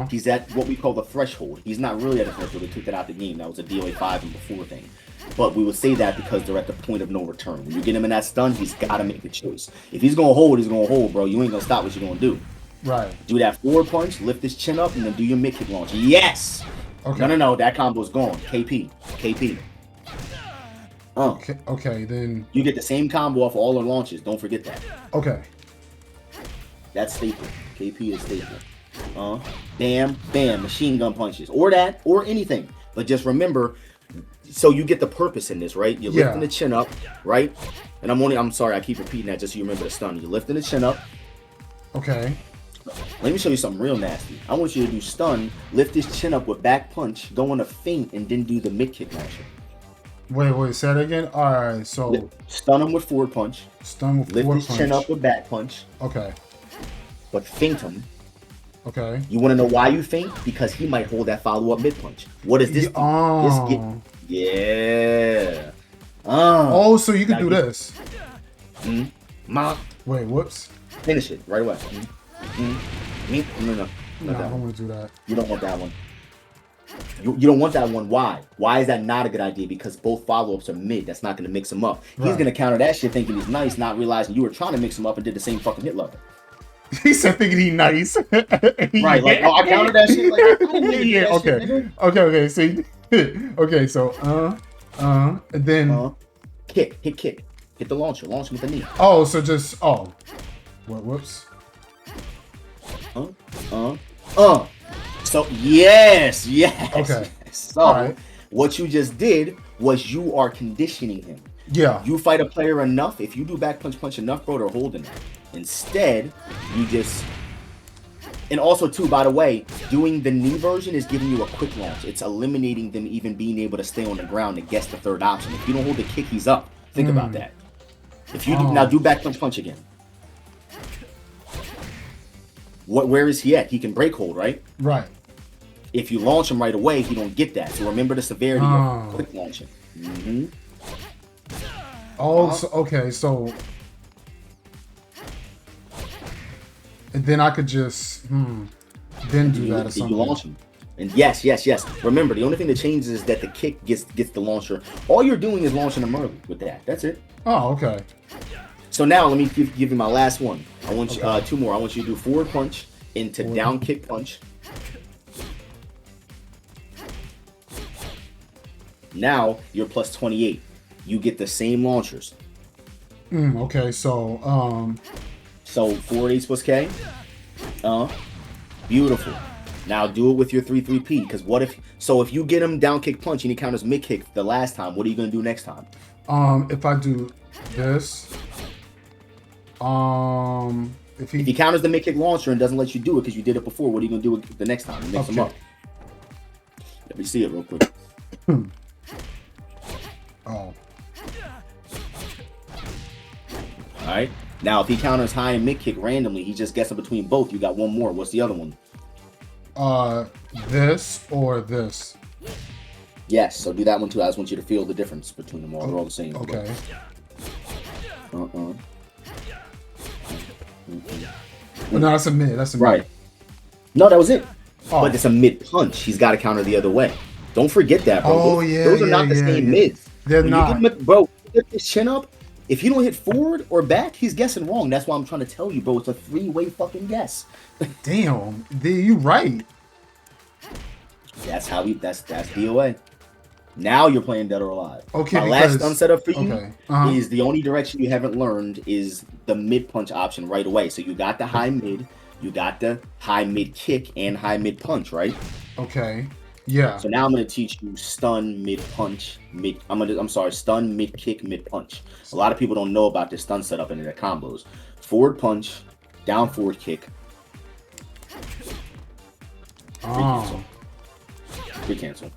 he's at what we call the threshold. He's not really at a threshold. They took that out the game. That was a DOA 5 and before thing. But we would say that because they're at the point of no return. When you get him in that stun, he's got to make a choice. If he's going to hold, he's going to hold, bro. You ain't going to stop what you're going to do. Right. Do that forward punch, lift his chin up, and then do your mid kick launch. Yes! Okay. No. That combo's gone. KP. Okay, then you get the same combo off all the launches. Don't forget that. Okay. That's staple. KP is staple. Bam, machine gun punches. Or that, or anything. But just remember, so you get the purpose in this, right? You're lifting the chin up, right? And I'm sorry, I keep repeating that just so you remember the stun. You're lifting the chin up. Okay. Let me show you something real nasty. I want you to do stun, lift his chin up with back punch, go on a feint, and then do the mid kick launcher. Wait, say that again? Alright, so stun him with forward punch. Lift his chin up with back punch. Okay. But feint him. Okay. You want to know why you feint? Because he might hold that follow-up mid punch. What does this do? Yeah. Oh, so you can do this. Wait, whoops. Finish it right away. No, No, I don't want to do that. You don't want that one. You don't want that one. Why? Why is that not a good idea? Because both follow-ups are mid. That's not going to mix him up. He's going to counter that shit thinking he's nice, not realizing you were trying to mix him up and did the same fucking hit level. He said thinking he nice. Right, like, oh, I countered that shit. Like, I didn't yeah, that okay. Shit, Okay, so, okay, so, and then... Hit the launcher with the knee. Oh, so just, oh. Whoops. So, yes. Okay. So, what you just did was you are conditioning him. Yeah. You fight a player enough, if you do back punch enough, bro, they're holding it. Instead, you just... And also, too, by the way, doing the knee version is giving you a quick launch. It's eliminating them even being able to stay on the ground and guess the third option. If you don't hold the kick, he's up. Think about that. If you do, now do back punch again. Where is he at? He can break hold, right? Right. If you launch him right away, he don't get that. So remember the severity of quick launching. Oh, so, okay, so... And then I could just, then do that or something. You launch him. And yes. Remember, the only thing that changes is that the kick gets the launcher. All you're doing is launching him early with that. That's it. Oh, okay. So now let me give you my last one. I want you two more. I want you to do forward punch into down kick punch. Now you're plus 28. You get the same launchers. Okay, so So forward H plus K. Beautiful. Now do it with your 3-3-P. Because what if you get him down kick punch and he counters mid kick the last time, what are you gonna do next time? If I do this, if he counters the mid kick launcher and doesn't let you do it because you did it before, what are you gonna do the next time? Mix him up. Let me see it real quick. Alright. Now if he counters high and mid kick randomly, he just gets in between both. You got one more. What's the other one? This or this? Yes, so do that one too. I just want you to feel the difference between them all. They're all the same. Okay. No, that's a mid. That's a mid. Right. No, that was it. But it's a mid punch. He's got to counter the other way. Don't forget that, bro. Those are not the same mids. They're not. Bro, get his chin up. If you don't hit forward or back, he's guessing wrong. That's why I'm trying to tell you, bro. It's a 3-way fucking guess. Damn, you right. That's that's DOA. Now you're playing Dead or Alive. Okay. My last stun setup for you Okay. is the only direction you haven't learned is the mid punch option right away. So you got the high mid, you got the high mid kick and high mid punch, right? Okay. Yeah. So now I'm gonna teach you stun mid punch stun mid kick mid punch. A lot of people don't know about this stun setup and their combos. Forward punch, down forward kick. Free cancel.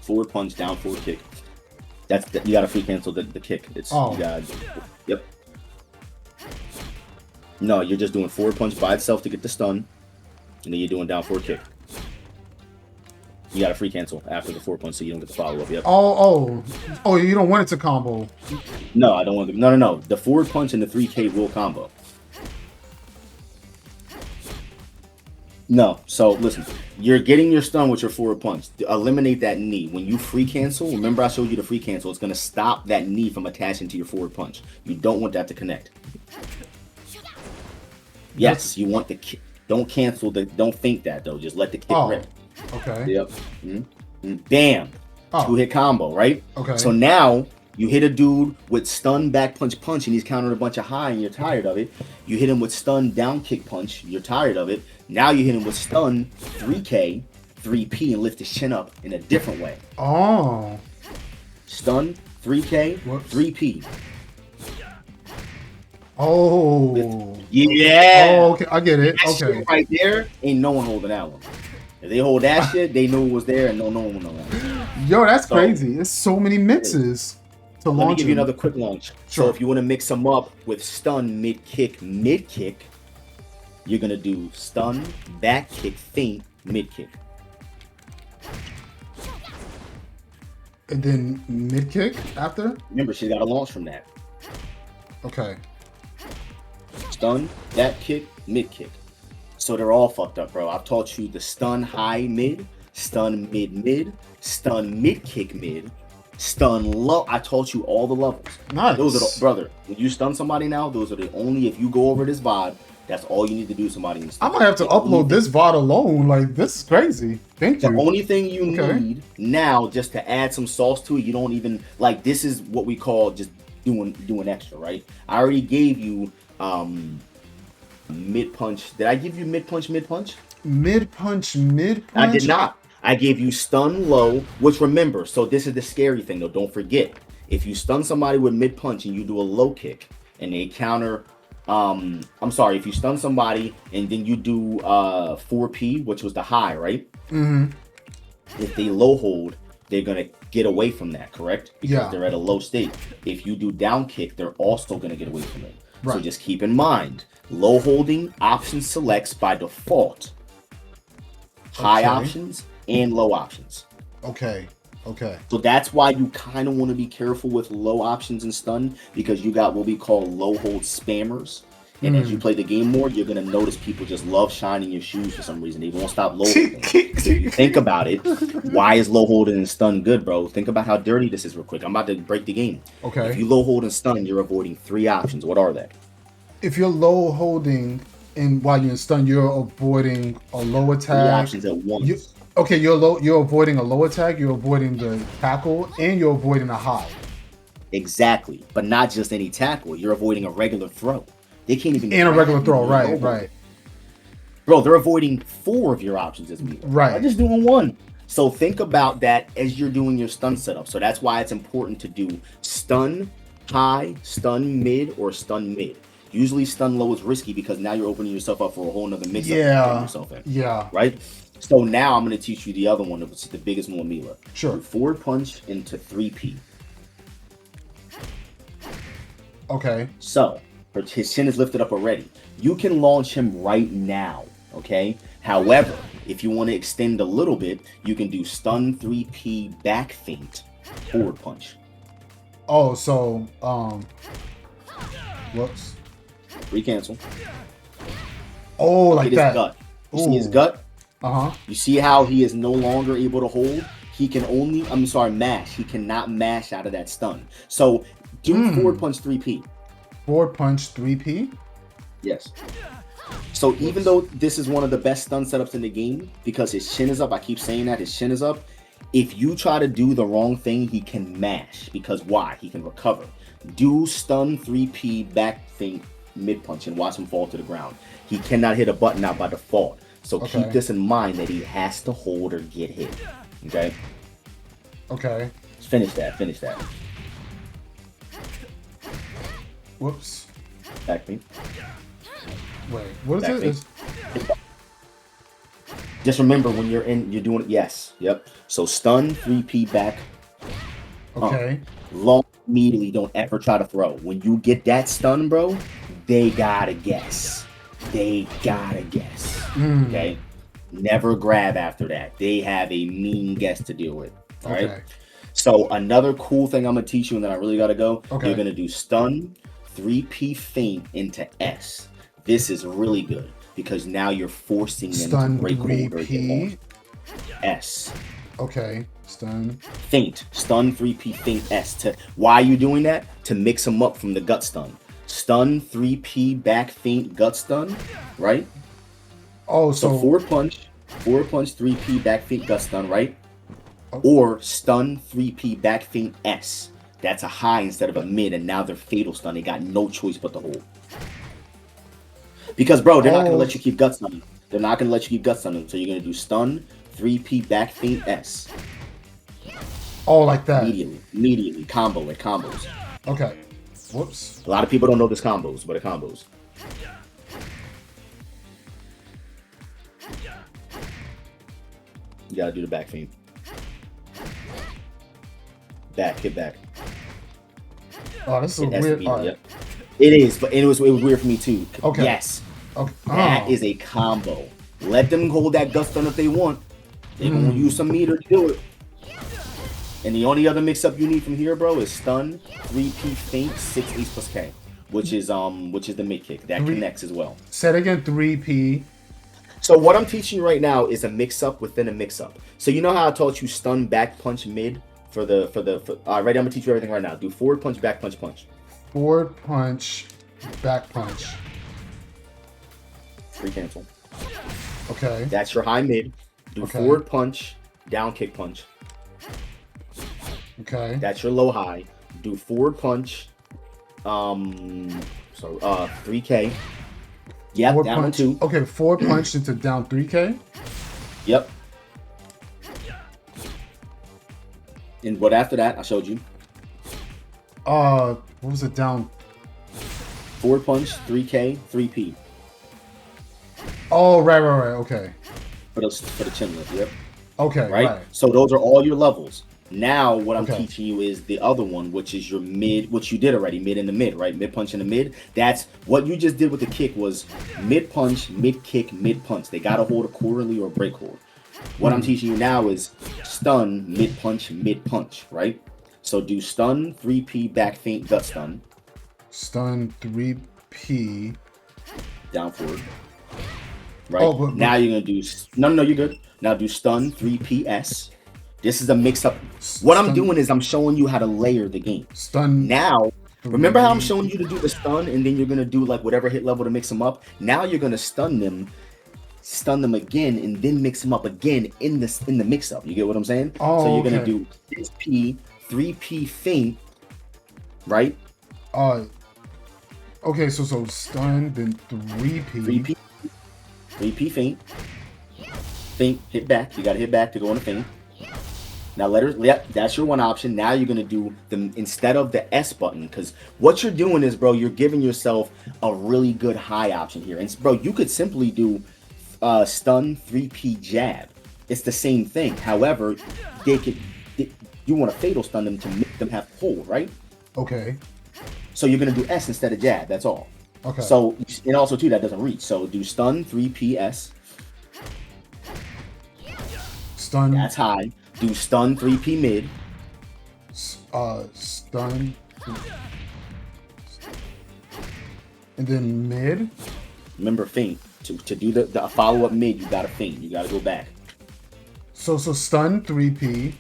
Forward punch, down forward kick. You gotta free cancel the kick. Yep. No, you're just doing forward punch by itself to get the stun, and then you're doing down forward kick. You gotta free cancel after the forward punch so you don't get the follow up. Yep. Oh, you don't want it to combo. No, I don't want to. No. The forward punch and the 3K will combo. No, so listen, you're getting your stun with your forward punch. Eliminate that knee. When you free cancel, remember I showed you the free cancel. It's going to stop that knee from attaching to your forward punch. You don't want that to connect. Yes, you want the kick. Don't cancel don't think that though. Just let the kick rip. Okay. Yep. Damn. 2-hit combo, right? Okay. So now you hit a dude with stun back punch and he's countering a bunch of high and you're tired of it. You hit him with stun down kick punch, you're tired of it. Now you hit him with stun 3K, 3P and lift his chin up in a different way. Stun 3K, 3P. Yeah. Okay, I get it. That okay. Shit right there, ain't no one holding that one. If they hold that shit, they knew it was there and no one will know that. Yo, that's crazy. There's so many mixes to launch. Let me give you another quick launch. Sure. So if you want to mix them up with stun mid kick, you're gonna do stun back kick feint mid kick. And then mid kick after? Remember, she's got to launch from that. Okay. stun, back kick, mid kick. So they're all fucked up, bro. I've taught you the stun high mid, stun mid, stun mid kick mid, stun low. I taught you all the levels. Nice. Those are the, brother, when you stun somebody now, those are the only, if you go over this VOD, that's all you need to do somebody in stun. I might have to upload this VOD alone. Like, this is crazy. Thank you. The only thing you need now, just to add some sauce to it, you don't even, like, this is what we call just doing extra, right? I already gave you mid punch. Did I give you mid punch? Mid punch. I did not. I gave you stun low, which remember, so this is the scary thing though, don't forget. If you stun somebody with mid punch and you do a low kick and they counter, if you stun somebody and then you do 4P, which was the high, right? If they low hold, they're gonna get away from that, correct? Because they're at a low state. If you do down kick, they're also gonna get away from it. So just keep in mind, low holding option selects by default high options and low options. Okay. So that's why you kind of want to be careful with low options and stun, because you got what we call low hold spammers. And as you play the game more, you're going to notice people just love shining your shoes for some reason. They won't stop low holding. Think about it. Why is low holding and stun good, bro? Think about how dirty this is real quick. I'm about to break the game. Okay. If you low hold and stun, you're avoiding 3 options. What are they? If you're low holding and while you're in stun, you're avoiding a low attack. 3 options at once. You're avoiding a low attack, you're avoiding the tackle, and you're avoiding a high. Exactly. But not just any tackle. You're avoiding a regular throw. They can't even. And a regular throw, right. Bro, they're avoiding 4 of your options as me. Right. I'm just doing 1. So think about that as you're doing your stun setup. So that's why it's important to do stun high, stun mid, or stun mid. Usually stun low is risky because now you're opening yourself up for a whole nother mix-up. Right? So now I'm going to teach you the other one, which is the biggest one, Mila. Sure. Do forward punch into 3P. Okay. So his chin is lifted up already. You can launch him right now, okay? However, if you want to extend a little bit, you can do stun 3P back feint, forward punch. Oh, so, whoops. Recancel. Oh, like Hit that. His gut. You see his gut? Uh-huh. You see how he is no longer able to hold? He can only, mash. He cannot mash out of that stun. So do forward punch 3P. Forward punch 3P? Yes. So even though this is one of the best stun setups in the game, because his chin is up, I keep saying that, his chin is up, if you try to do the wrong thing, he can mash. Because why? He can recover. Do stun 3P back feint mid punch and watch him fall to the ground. He cannot hit a button out by default. So keep this in mind that he has to hold or get hit. Okay? Okay. Finish that. Whoops. Back feint. Wait, what is it? Just remember when you're doing it. Yes. Yep. So stun 3P back. Okay. Long immediately. Don't ever try to throw. When you get that stun, bro, they gotta guess. Okay. Never grab after that. They have a mean guess to deal with. All right. So another cool thing I'm gonna teach you, and then I really gotta go. You're gonna do stun 3P feint into S. This is really good because now you're forcing them stun to break hold or get launched. S. Okay. Stun 3P feint S. Why are you doing that? To mix them up from the gut stun. Stun 3P back feint gut stun, right? Oh, so forward punch 3P back feint gut stun, right? Or stun 3P back feint S. That's a high instead of a mid, and now they're fatal stun. They got no choice but to hold. Because, bro, they're not going to let you keep gut stunning. So you're going to do stun 3P back feint S. Oh, like that. Immediately. Combos. Okay. Whoops. A lot of people don't know this combos, but it combos. You gotta do the back feint. Hit back. Oh, this is weird. Yep. It is, but it was weird for me too. Okay. Yes. Okay. That is a combo. Let them hold that gut stun if they want. They're gonna use some meter to do it. And the only other mix-up you need from here, bro, is stun 3P feint 6 Ace plus K. which is the mid kick that connects as well. Said again, 3P. So what I'm teaching you right now is a mix-up within a mix-up. So you know how I taught you stun, back punch, mid for the all right, ready? I'm gonna teach you everything right now. Do forward punch, back punch, punch. Forward punch, back punch. Free cancel. Okay. That's your high mid. Do forward punch, down kick punch. Okay. That's your low high. Do forward punch. 3K. Yep, forward down punch. to 2. Okay, forward punch into down 3K. Yep. And what after that? I showed you. What was it down? Forward punch, 3K, 3P. Oh, right. Okay. For the CHUN-LI, yep. Okay, right? So those are all your levels. Now what I'm teaching you is the other one, which is your mid, which you did already, mid in the mid, right? Mid punch in the mid. That's what you just did with the kick was mid punch, mid kick, mid punch. They got to hold accordingly or break hold. What I'm teaching you now is stun, mid punch, right? So do stun, 3P, back feint, gut stun. Stun, 3P. Down forward. Right? Now you're going to do... No, you're good. Now do stun, 3PS. This is a mix-up. What I'm doing is I'm showing you how to layer the game. Stun. Now, remember how I'm showing you to do the stun, and then you're going to do like whatever hit level to mix them up? Now you're going to stun them again, and then mix them up again in the mix-up. You get what I'm saying? Oh, so you're going to do 6P, 3P feint, right? Okay, so stun, then 3P. 3P feint. Feint, hit back. You got to hit back to go on the feint. Now that's your one option. Now you're gonna do them instead of the S button, because what you're doing is, bro, you're giving yourself a really good high option here. And bro, you could simply do stun 3P jab. It's the same thing. However, you want to fatal stun them to make them have hold, right? Okay. So you're gonna do S instead of jab. That's all. Okay. So and also too that doesn't reach. So do stun 3PS. Stun. That's high. Do stun 3P mid. Stun. And then mid. Remember feint. To do the follow up mid, you gotta feint. You gotta go back. So stun 3P.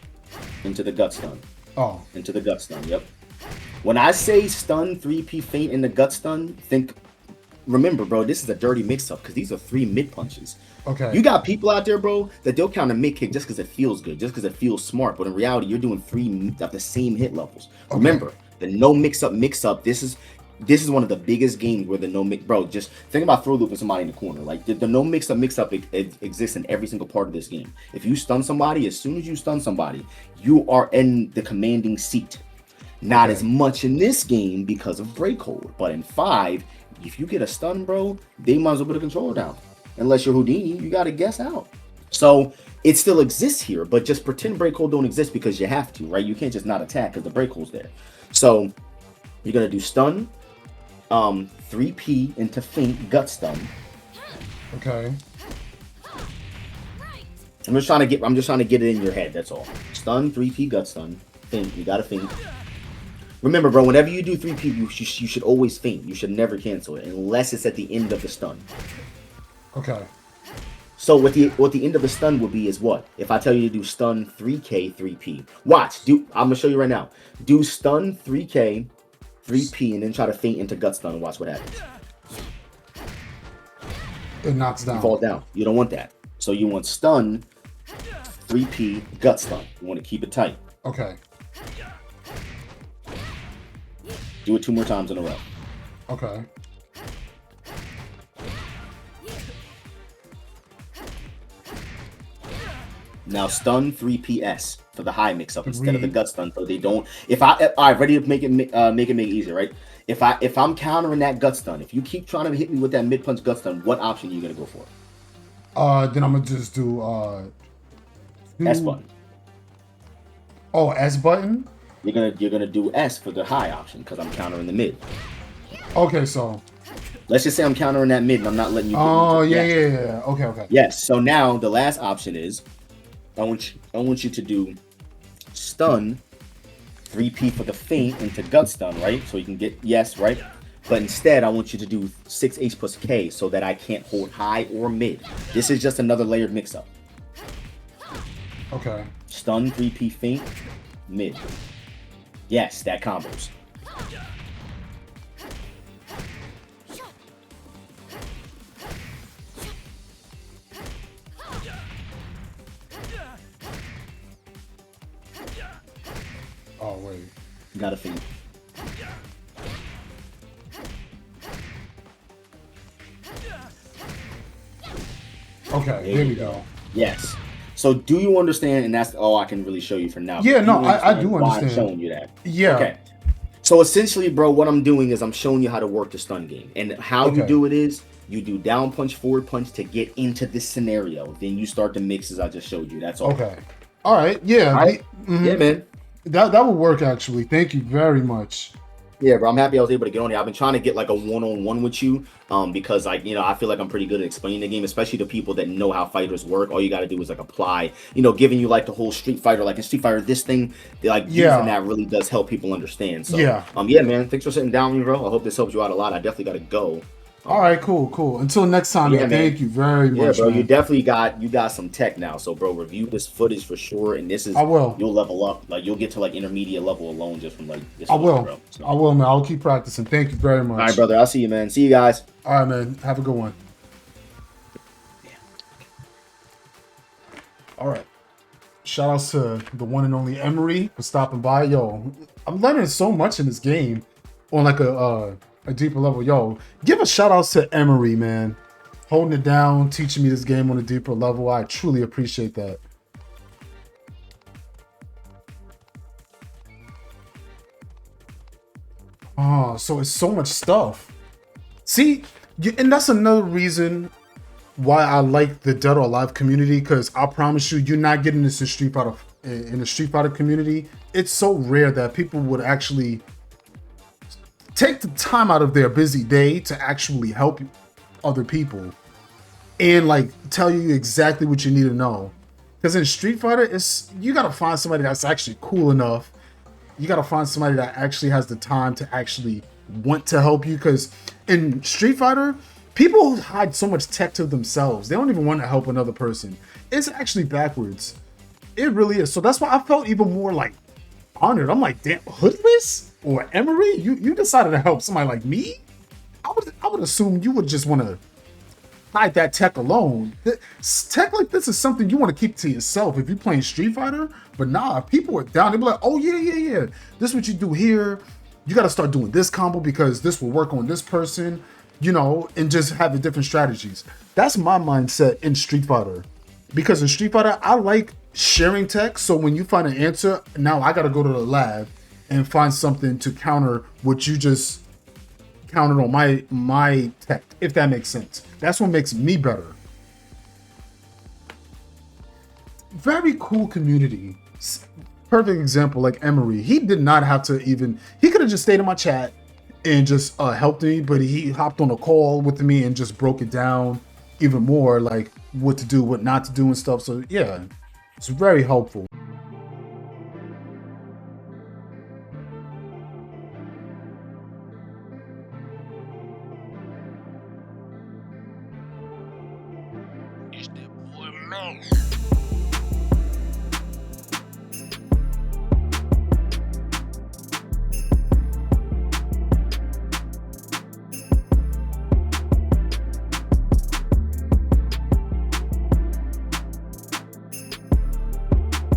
Into the gut stun. Oh. Into the gut stun, yep. When I say stun 3P feint in the gut stun, remember, bro, this is a dirty mix-up because these are 3 mid punches. Okay. You got people out there, bro, that they'll count a mid kick just because it feels good, just because it feels smart. But in reality, you're doing 3 of the same hit levels. Okay. Remember, the no mix-up. This is one of the biggest games where the no mix, bro. Just think about throw looping somebody in the corner. Like the no mix-up it exists in every single part of this game. If you stun somebody, as soon as you stun somebody, you are in the commanding seat. Not as much in this game because of break hold, but in 5, if you get a stun, bro, they might as well put a controller down. Unless you're Houdini, you got to guess out. So it still exists here, but just pretend break hold don't exist because you have to, right? You can't just not attack because the break hold's there. So you're gonna do stun, 3P into feint, gut stun. Okay. I'm just trying to get it in your head. That's all. Stun, 3P, gut stun, feint. You gotta feint. Remember, bro, whenever you do 3P, you should always feint. You should never cancel it unless it's at the end of the stun. Okay. So what the end of the stun would be is what? If I tell you to do stun 3K 3P. Watch. I'm gonna show you right now. Do stun 3K 3P and then try to feint into gut stun and watch what happens. It knocks down. You fall down. You don't want that. So you want stun 3P gut stun. You want to keep it tight. Okay. Do it 2 more times in a row. Okay. Now stun 3PS for the high mix-up instead of the gut stun, so they don't. All right, ready to make it easier, right? If I'm countering that gut stun, if you keep trying to hit me with that mid punch gut stun, what option are you gonna go for? Then I'm gonna just do S button. Oh, S button. You're gonna do S for the high option because I'm countering the mid. Okay, so let's just say I'm countering that mid and I'm not letting you. Oh yeah. Okay. Yes. So now the last option is, I want you to do stun 3P for the feint into gut stun, right? So you can get yes, right? but instead I want you to do 6H plus K so that I can't hold high or mid. This is just another layered mix-up. Okay. Stun, 3P feint, mid. Yes, that combos. Oh, wait. Got a feint. Okay, there we go. Yes. So do you understand? And that's all I can really show you for now. Yeah, no, I do why understand. I'm showing you that. Yeah. Okay. So essentially, bro, what I'm doing is I'm showing you how to work the stun game. And how you do it is you do down punch, forward punch to get into this scenario. Then you start the mixes I just showed you. That's all. Okay. All right. Yeah. All right. Yeah, man. That would work, actually. Thank you very much. Yeah, bro, I'm happy I was able to get on here. I've been trying to get like a one-on-one with you because I feel like I'm pretty good at explaining the game, especially to people that know how fighters work. All you got to do is like apply, giving you like the whole Street Fighter, like in Street Fighter, this thing, like using that really does help people understand. So, yeah, man, thanks for sitting down with me, bro. I hope this helps you out a lot. I definitely got to go. All right, cool. Until next time, man. Thank you very much. Yeah, bro, man. you definitely got some tech now. So, bro, review this footage for sure. And this is, I will. You'll level up. Like, you'll get to like intermediate level alone just from like this. I will. Bro. So. I will, man. I'll keep practicing. Thank you very much. All right, brother. I'll see you, man. See you guys. All right, man. Have a good one. All right. Shout outs to the one and only Emery for stopping by. Yo, I'm learning so much in this game on like a deeper level. Yo, give a shout outs to Emery, man. Holding it down, teaching me this game on a deeper level. I truly appreciate that. Oh, so it's so much stuff. See, and that's another reason why I like the Dead or Alive community, because I promise you, you're not getting this in the Street Fighter community. It's so rare that people would actually take the time out of their busy day to actually help other people and like tell you exactly what you need to know. Because in Street Fighter, you gotta find somebody that's actually cool enough. You gotta find somebody that actually has the time to actually want to help you. Because in Street Fighter, people hide so much tech to themselves. They don't even want to help another person. It's actually backwards. It really is. So that's why I felt even more like honored. I'm like, damn, Hoodless or Emery, you decided to help somebody like me? I would assume you would just want to hide that tech alone. Tech like this is something you want to keep to yourself if you're playing Street Fighter. But nah, people are down. They be like, oh yeah. This is what you do here. You got to start doing this combo because this will work on this person, and just have the different strategies. That's my mindset in Street Fighter. Because in Street Fighter, I like sharing tech. So when you find an answer, now I got to go to the lab and find something to counter what you just counted on my tech, if that makes sense. That's what makes me better. Very cool community. Perfect example, like Emery. He did not have to he could have just stayed in my chat and just helped me, but he hopped on a call with me and just broke it down even more, like what to do, what not to do and stuff. So yeah, it's very helpful. It's that boy Mila.